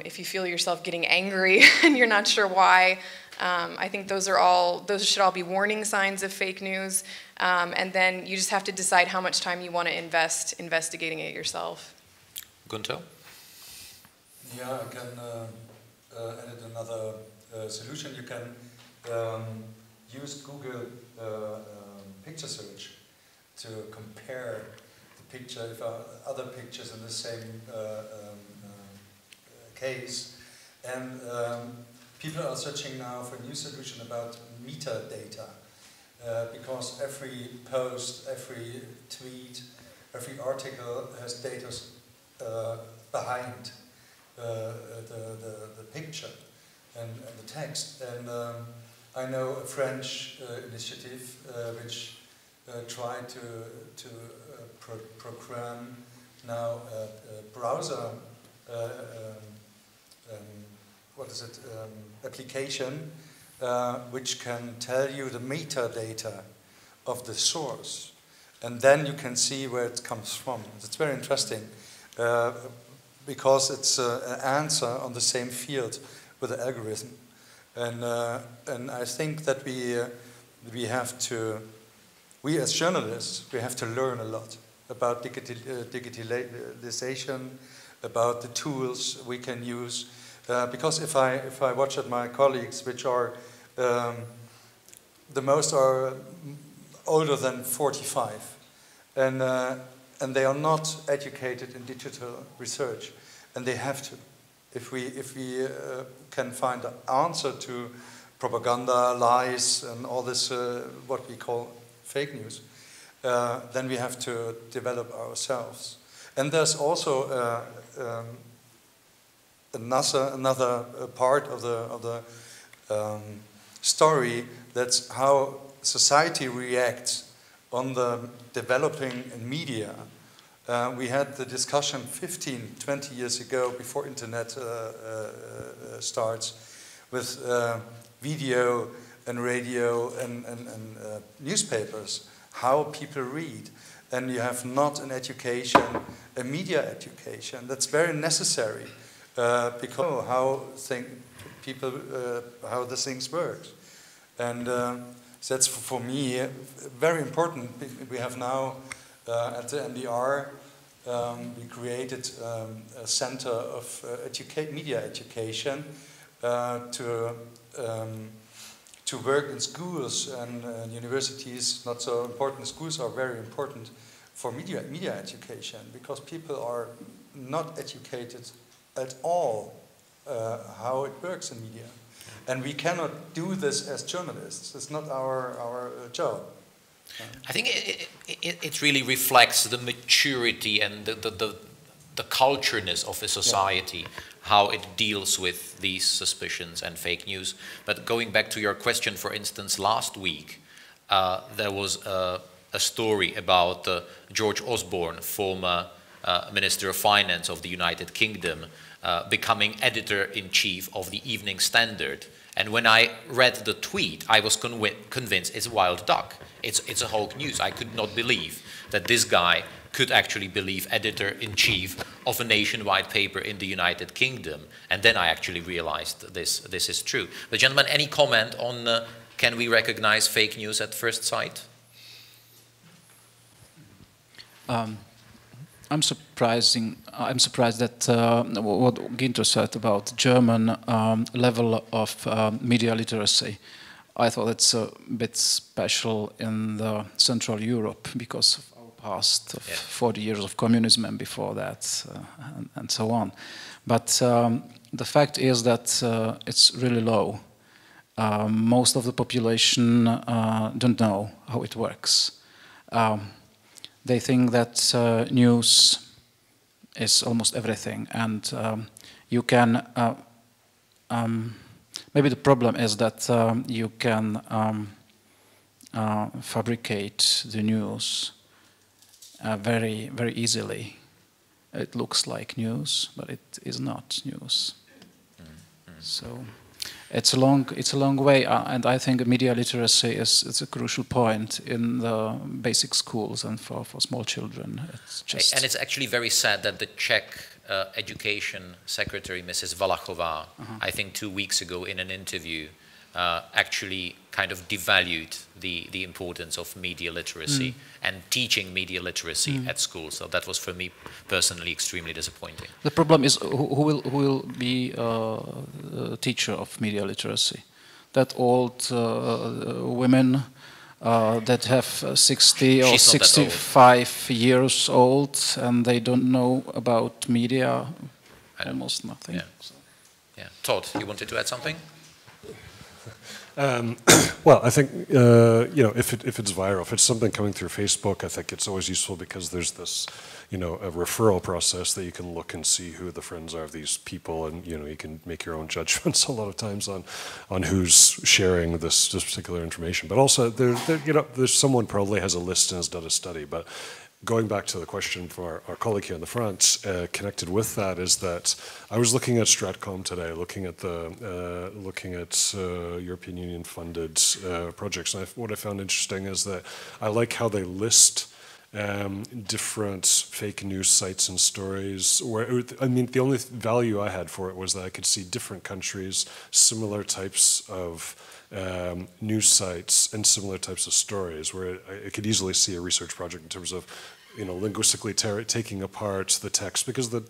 if you feel yourself getting angry and you're not sure why, I think those should all be warning signs of fake news, and then you just have to decide how much time you want to invest investigating it yourself. Gunther? Yeah, I can add another solution. You can use Google picture search to compare the picture if other pictures in the same case. And people are searching now for a new solution about metadata, because every post, every tweet, every article has data behind the picture and the text. And I know a French initiative which tried to program now a browser application which can tell you the metadata of the source, and then you can see where it comes from. It's very interesting because it's an answer on the same field with the algorithm, and I think that we as journalists, we have to learn a lot about digitalization, about the tools we can use. Because if I watch at my colleagues, which are the most are older than 45, and they are not educated in digital research, and they have to. If we can find an answer to propaganda, lies, and all this what we call fake news, then we have to develop ourselves. And there's also another part of the story, that's how society reacts on the developing media. We had the discussion 15, 20 years ago, before internet starts, with video and radio and newspapers, how people read. And you have not an education, a media education. That's very necessary. Because how the things work, and that's for me very important. We have now at the NDR we created a center of media education to work in schools and universities. Not so important. Schools are very important for media education, because people are not educated at all how it works in media. And we cannot do this as journalists. It's not our job. I think it really reflects the maturity and the cultureness of a society, how it deals with these suspicions and fake news. But going back to your question, for instance, last week, there was a story about George Osborne, former Minister of Finance of the United Kingdom, becoming editor-in-chief of the Evening Standard. And when I read the tweet, I was convinced it's wild duck. It's a hoax news. I could not believe that this guy could actually believe editor-in-chief of a nationwide paper in the United Kingdom. And then I actually realized this is true. But gentlemen, any comment on can we recognize fake news at first sight? I'm surprised that what Ginter said about German level of media literacy. I thought it's a bit special in the Central Europe because of our past of 40 years of communism and before that and so on. But the fact is that it's really low. Most of the population don't know how it works. They think that news is almost everything, and you can. Maybe the problem is that you can fabricate the news very, very easily. It looks like news, but it is not news. So it's a long way, and I think media literacy is a crucial point in the basic schools and for small children. And it's actually very sad that the Czech Education Secretary, Mrs. Valachová, I think 2 weeks ago in an interview, actually kind of devalued the importance of media literacy and teaching media literacy at school. So that was for me personally extremely disappointing. The problem is who will be a teacher of media literacy? That old women that have 60 or 65 years old and they don't know about media, almost nothing. Yeah. Yeah. Todd, you wanted to add something? Well, I think if it's viral, if it's something coming through Facebook, I think it's always useful because there's this, a referral process that you can look and see who the friends are of these people, and you can make your own judgments a lot of times on who's sharing this particular information. But also, there's someone probably has a list and has done a study, but. Going back to the question for our colleague here in the front, connected with that is that I was looking at Stratcom today, looking at European Union funded projects, and what I found interesting is that I like how they list different fake news sites and stories. The only value I had for it was that I could see different countries, similar types of news sites and similar types of stories, where I could easily see a research project in terms of, linguistically taking apart the text, because a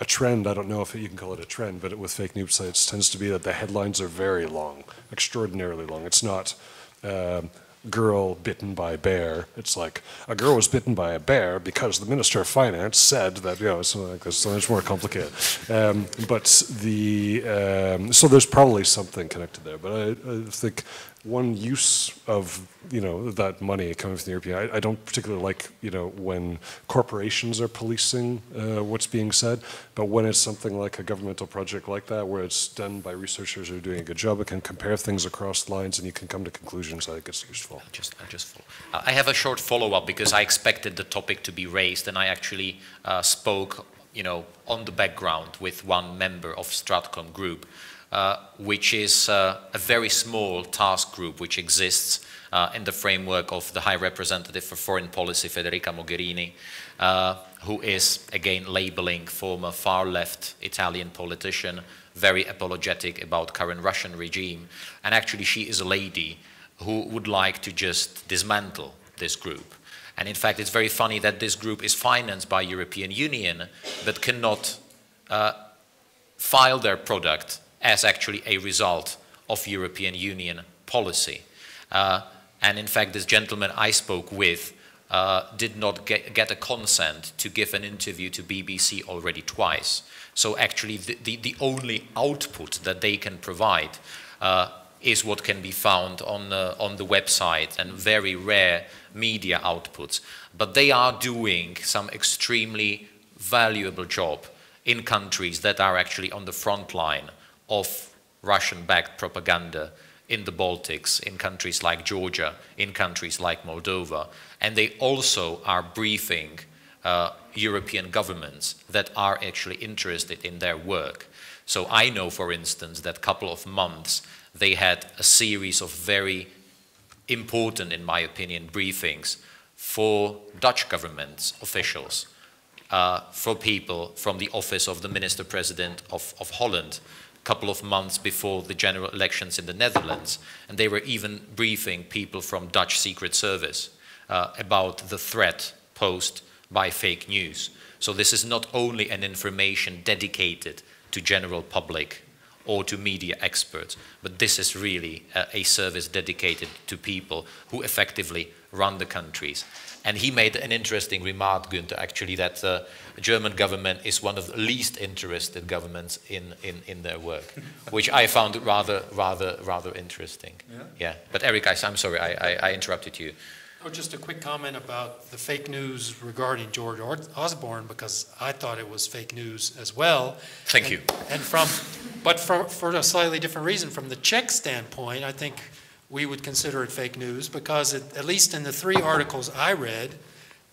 trend, I don't know if you can call it a trend, but with fake news sites tends to be that the headlines are very long, extraordinarily long. It's not girl bitten by bear. It's like a girl was bitten by a bear because the Minister of Finance said that, something like this. So it's more complicated. So there's probably something connected there. But I think one use of that money coming from the European, I don't particularly like when corporations are policing what's being said, but when it's something like a governmental project like that, where it's done by researchers who are doing a good job, it can compare things across lines and you can come to conclusions. I think it's useful. I have a short follow-up because I expected the topic to be raised, and I actually spoke, on the background with one member of Stratcom group. Which is a very small task group which exists in the framework of the High Representative for Foreign Policy, Federica Mogherini, who is, again, labeling former far-left Italian politician, very apologetic about current Russian regime. And actually, she is a lady who would like to just dismantle this group. And in fact, it's very funny that this group is financed by European Union, but cannot file their product as actually a result of European Union policy. And in fact, this gentleman I spoke with did not get a consent to give an interview to BBC already twice. So actually, the only output that they can provide is what can be found on the website, and very rare media outputs. But they are doing some extremely valuable job in countries that are actually on the front line of Russian-backed propaganda in the Baltics, in countries like Georgia, in countries like Moldova. And they also are briefing European governments that are actually interested in their work. So I know, for instance, that couple of months they had a series of very important, in my opinion, briefings for Dutch government officials, for people from the office of the Minister-President of Holland, couple of months before the general elections in the Netherlands, and they were even briefing people from Dutch Secret Service about the threat posed by fake news. So this is not only an information dedicated to general public or to media experts, but this is really a service dedicated to people who effectively run the countries. And he made an interesting remark, Günther, actually, that the German government is one of the least interested governments in their work, which I found rather interesting. Yeah. But Eric, I'm sorry, I interrupted you. Oh, just a quick comment about the fake news regarding George Osborne, because I thought it was fake news as well. Thank you. But for a slightly different reason. From the Czech standpoint, I think we would consider it fake news because at least in the 3 articles I read,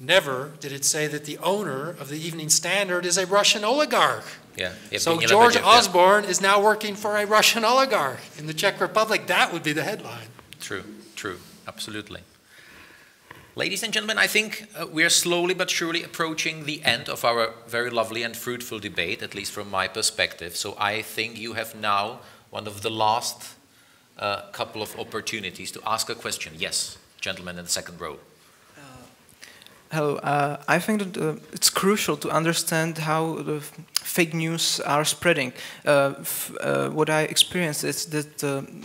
never did it say that the owner of the Evening Standard is a Russian oligarch. Yeah. So George Osborne is now working for a Russian oligarch in the Czech Republic. That would be the headline. True, absolutely. Ladies and gentlemen, I think we are slowly but surely approaching the end of our very lovely and fruitful debate, at least from my perspective. So I think you have now one of the last couple of opportunities to ask a question. Yes, gentleman in the second row. Hello. I think that it's crucial to understand how the fake news are spreading. What I experienced is that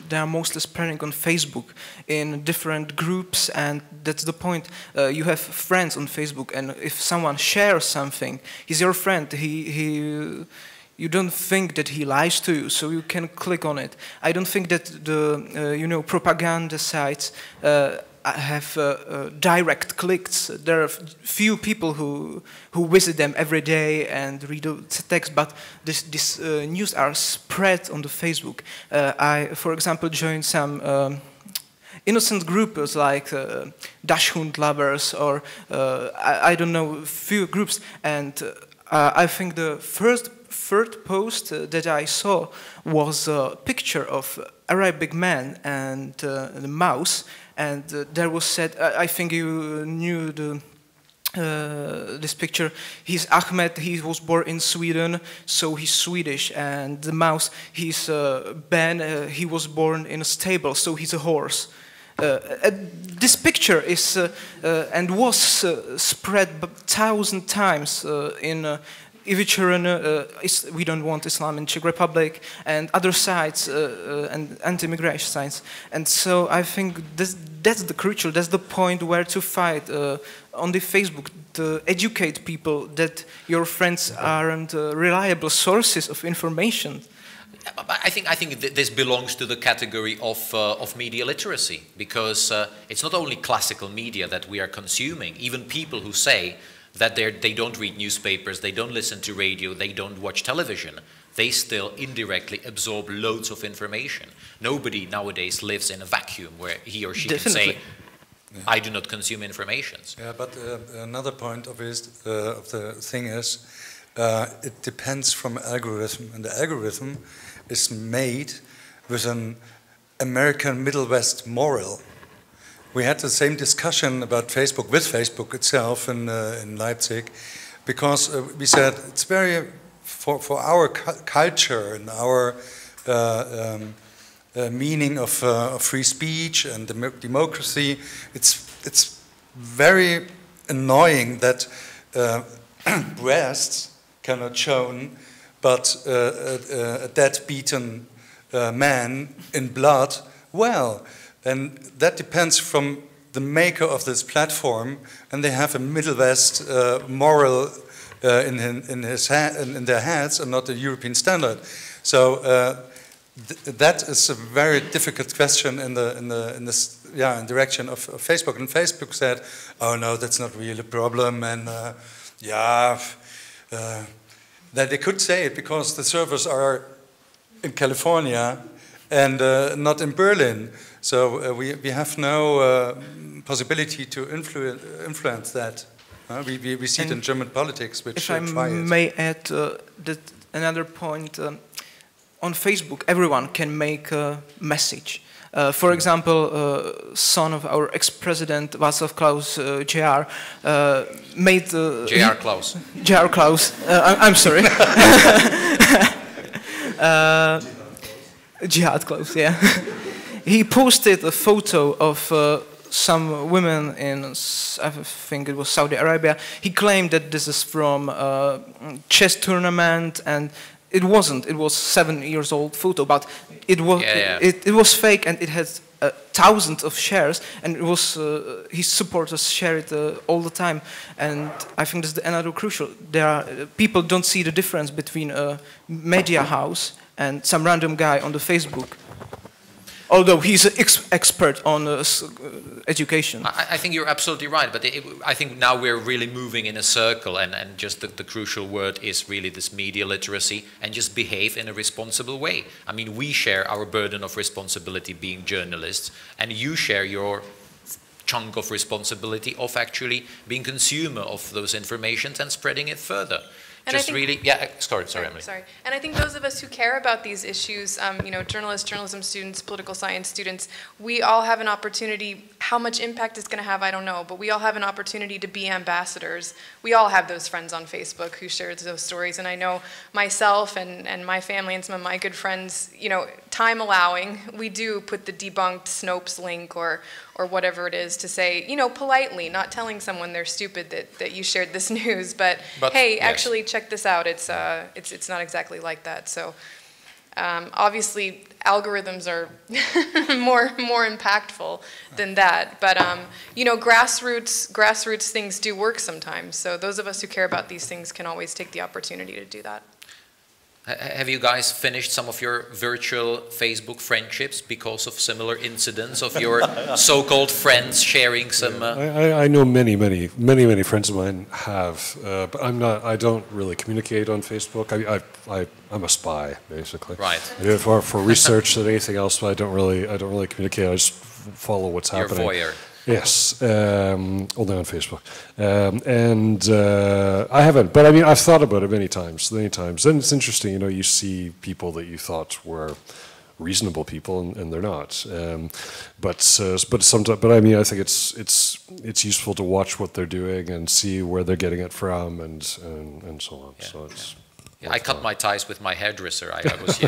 they are mostly spreading on Facebook in different groups, and that's the point. You have friends on Facebook, and if someone shares something, he's your friend. You don't think that he lies to you, so you can click on it. I don't think that the propaganda sites have direct clicks. There are few people who visit them every day and read the text, but this news are spread on the Facebook. I, for example, joined some innocent groups like Dachshund lovers, or I don't know, few groups, and I think the third post that I saw was a picture of Arabic man and the mouse, and there was said, I think you knew this picture, he's Ahmed, he was born in Sweden, so he's Swedish, and the mouse, he's Ben, he was born in a stable, so he's a horse. This picture is and was spread 1,000 times in we don't want Islam in Czech Republic, and other sites and anti-immigration sites. And so I think that's the point where to fight on the Facebook, to educate people that your friends aren't reliable sources of information. I think this belongs to the category of media literacy, because it's not only classical media that we are consuming. Even people who say that they don't read newspapers, they don't listen to radio, they don't watch television, they still indirectly absorb loads of information. Nobody nowadays lives in a vacuum where he or she Definitely. can say, I do not consume information. Yeah, but another point of the thing is, it depends from algorithm, and the algorithm is made with an American Middle West moral. We had the same discussion about Facebook with Facebook itself in Leipzig, because we said it's very for our culture and our meaning of free speech and democracy. It's very annoying that breasts cannot shown, but a dead beaten man in blood. Well, and that depends from the maker of this platform, and they have a Middle West moral in their heads, and not a European standard. So that is a very difficult question in the direction of Facebook. And Facebook said, "Oh no, that's not really a problem," and that they could say it because the servers are in California and not in Berlin. So we have no possibility to influence that. We see it in German politics, which if I may add that another point, on Facebook everyone can make a message. For example, son of our ex-president Václav Klaus, Jr. Made J.R. Klaus. J.R. Klaus. I'm sorry. Jihad Klaus. Yeah. He posted a photo of some women in, I think it was Saudi Arabia. He claimed that this is from a chess tournament, and it wasn't. It was 7 years old photo, but it was it was fake, and it had thousands of shares, and it was his supporters share it all the time. And I think that's another crucial. There are people don't see the difference between a media house and some random guy on the Facebook. Although he's an expert on education. I think you're absolutely right, but I think now we're really moving in a circle, and just the crucial word is really this media literacy, and just behave in a responsible way. I mean, we share our burden of responsibility being journalists, and you share your chunk of responsibility of actually being consumer of those informations and spreading it further. And just really, sorry, Emily. Sorry. And I think those of us who care about these issues, journalists, journalism students, political science students, we all have an opportunity. how much impact it's going to have, I don't know, but we all have an opportunity to be ambassadors. We all have those friends on Facebook who share those stories, and I know myself and my family and some of my good friends, you know, time allowing, we do put the debunked Snopes link or whatever it is to say, you know, politely, not telling someone they're stupid that you shared this news, but hey, yes, actually check this out. It's not exactly like that. So obviously algorithms are more impactful than that, but you know, grassroots things do work sometimes. So those of us who care about these things can always take the opportunity to do that. Have you guys finished some of your virtual Facebook friendships because of similar incidents of your so-called friends sharing some? I know many friends of mine have, but I don't really communicate on Facebook. I'm a spy, basically. Right. I do it for research and anything else, but I don't really communicate. I just follow what's happening. You're a voyeur. Yes, only on Facebook, and I haven't. But I mean, I've thought about it many times. And it's interesting, you know, you see people that you thought were reasonable people, and they're not. But I mean, I think it's useful to watch what they're doing and see where they're getting it from, and so on. Yeah, so it's. Yeah, I cut my ties with my hairdresser. I was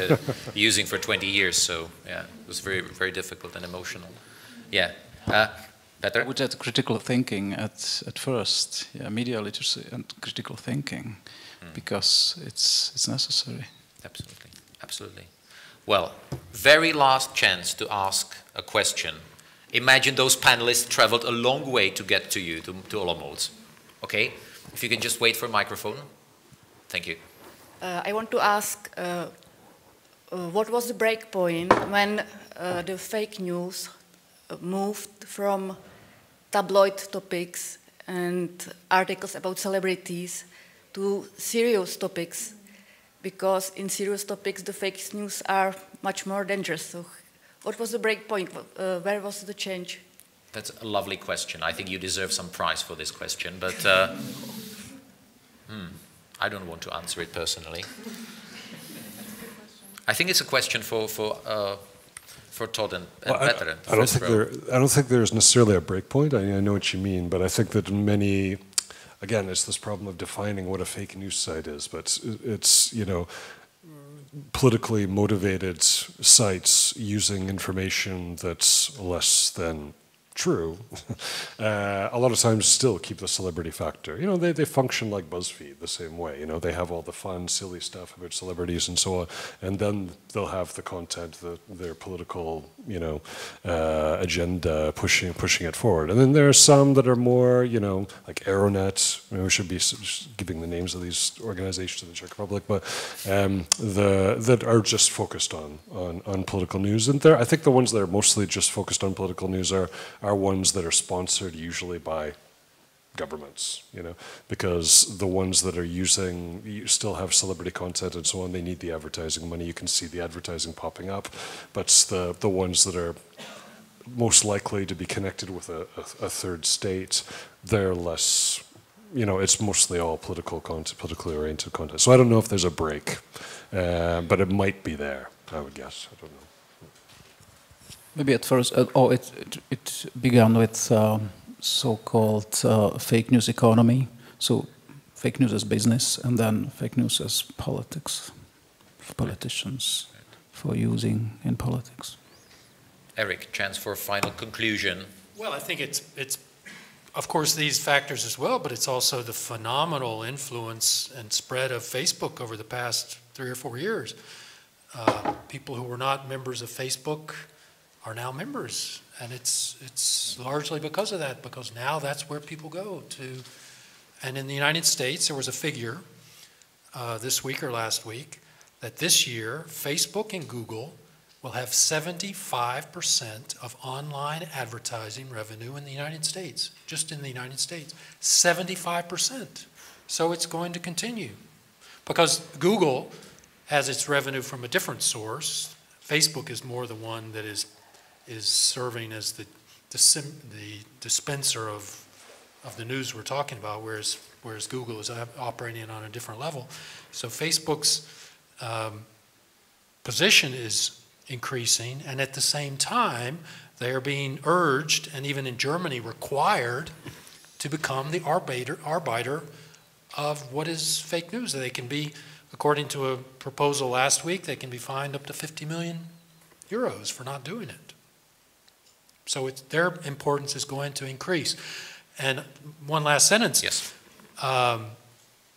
using for 20 years, so yeah, it was very difficult and emotional. Yeah. Peter? I would add critical thinking at first, yeah, media literacy and critical thinking, because it's necessary. Absolutely. Well, very last chance to ask a question. Imagine those panelists traveled a long way to get to you, to Olomouc. Okay? If you can just wait for a microphone. Thank you. I want to ask, what was the break point when the fake news moved from tabloid topics and articles about celebrities to serious topics? Because in serious topics the fake news are much more dangerous. So what was the break point? Where was the change? That's a lovely question. I think you deserve some prize for this question, but I don't want to answer it personally. I think it's a question for Todd and Peter. I don't think there's necessarily a break point. I know what you mean, but I think that many, again, it's this problem of defining what a fake news site is. But it's, you know, politically motivated sites using information that's less than true, a lot of times still keep the celebrity factor. You know, they function like BuzzFeed the same way. You know, they have all the fun, silly stuff about celebrities and so on, and then they'll have the content, their political, you know, agenda pushing it forward. And then there are some that are more, you know, like Aeronet. You know, we should be giving the names of these organizations in the Czech Republic, but that are just focused on political news. And I think the ones that are mostly just focused on political news are ones that are sponsored usually by governments, you know, because the ones that are you still have celebrity content and so on, they need the advertising money. You can see the advertising popping up, but the ones that are most likely to be connected with a third state, they're less, you know, it's mostly all politically oriented content. So I don't know if there's a break, but it might be there, I would guess. I don't know. Maybe at first, it began with so-called fake news economy. So fake news as business, and then fake news as politics, politicians for using in politics. Eric, chance for a final conclusion. Well, I think it's of course these factors as well, but it's also the phenomenal influence and spread of Facebook over the past 3 or 4 years. People who were not members of Facebook are now members, and it's largely because of that, because now that's where people go to. And in the United States, there was a figure this week or last week that this year Facebook and Google will have 75% of online advertising revenue in the United States, just in the United States, 75%. So it's going to continue, because Google has its revenue from a different source. Facebook is more the one that is serving as the dispenser of the news we're talking about, whereas Google is operating on a different level. So Facebook's position is increasing, and at the same time, they are being urged, and even in Germany required, to become the arbiter of what is fake news. They can be, according to a proposal last week, they can be fined up to 50 million euros for not doing it. So their importance is going to increase. And one last sentence. Yes.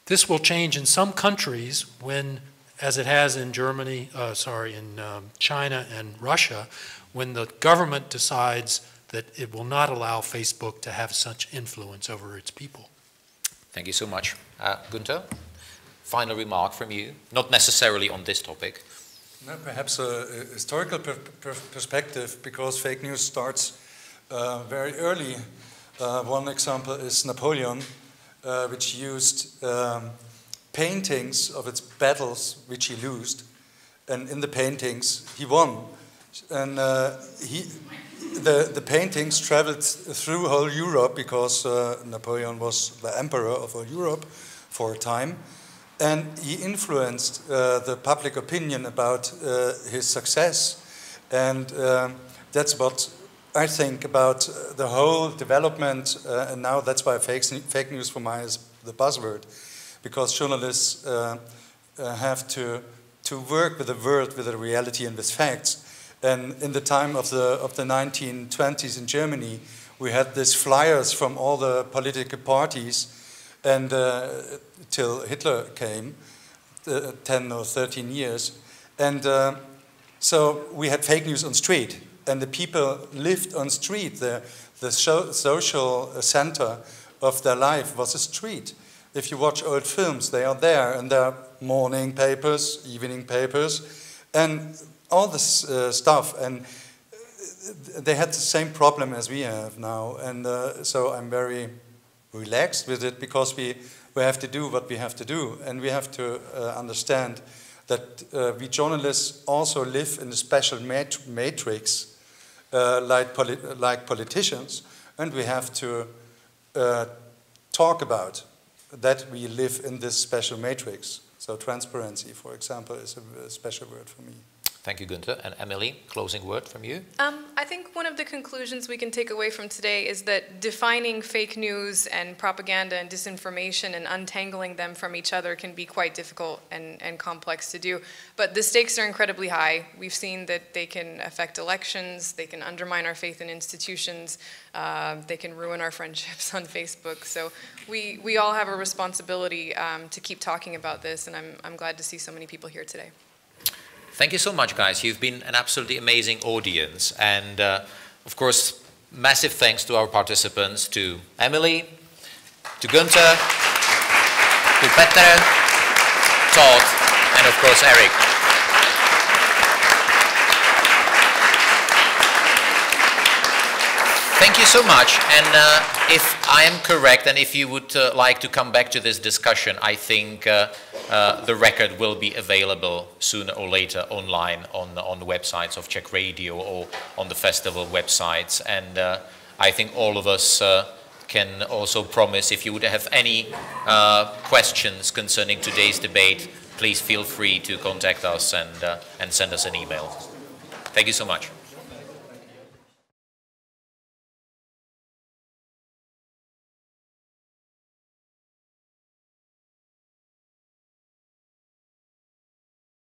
This will change in some countries when, as it has in Germany, in China and Russia, when the government decides that it will not allow Facebook to have such influence over its people. Thank you so much. Gunther, final remark from you, not necessarily on this topic. No, perhaps a historical perspective, because fake news starts very early. One example is Napoleon, which used paintings of its battles which he lost, and in the paintings he won. And the paintings traveled through whole Europe, because Napoleon was the emperor of all Europe for a time, and he influenced the public opinion about his success. And that's what I think about the whole development, and now that's why fake news for me is the buzzword, because journalists have to work with the world, with the reality and with facts. And in the time of the 1920s in Germany, we had these flyers from all the political parties, and till Hitler came, 10 or 13 years. And so we had fake news on street, and the people lived on street. The social center of their life was a street. If you watch old films, they are there, and there are morning papers, evening papers, and all this stuff. And they had the same problem as we have now. And so I'm very relaxed with it, because we have to do what we have to do. And we have to understand that we journalists also live in a special matrix, like politicians, and we have to talk about that we live in this special matrix. So transparency, for example, is a special word for me. Thank you, Gunther. And Emily, closing word from you? I think one of the conclusions we can take away from today is that defining fake news and propaganda and disinformation and untangling them from each other can be quite difficult and complex to do. But the stakes are incredibly high. We've seen that they can affect elections, they can undermine our faith in institutions, they can ruin our friendships on Facebook. So we all have a responsibility to keep talking about this, and I'm glad to see so many people here today. Thank you so much, guys. You've been an absolutely amazing audience. And, of course, massive thanks to our participants, to Emily, to Gunther, to Peter, Todd, and, of course, Eric. Thank you so much. And if I am correct, and if you would like to come back to this discussion, I think the record will be available sooner or later online on the websites of Czech Radio or on the festival websites. And I think all of us can also promise, if you would have any questions concerning today's debate, please feel free to contact us and send us an email. Thank you so much.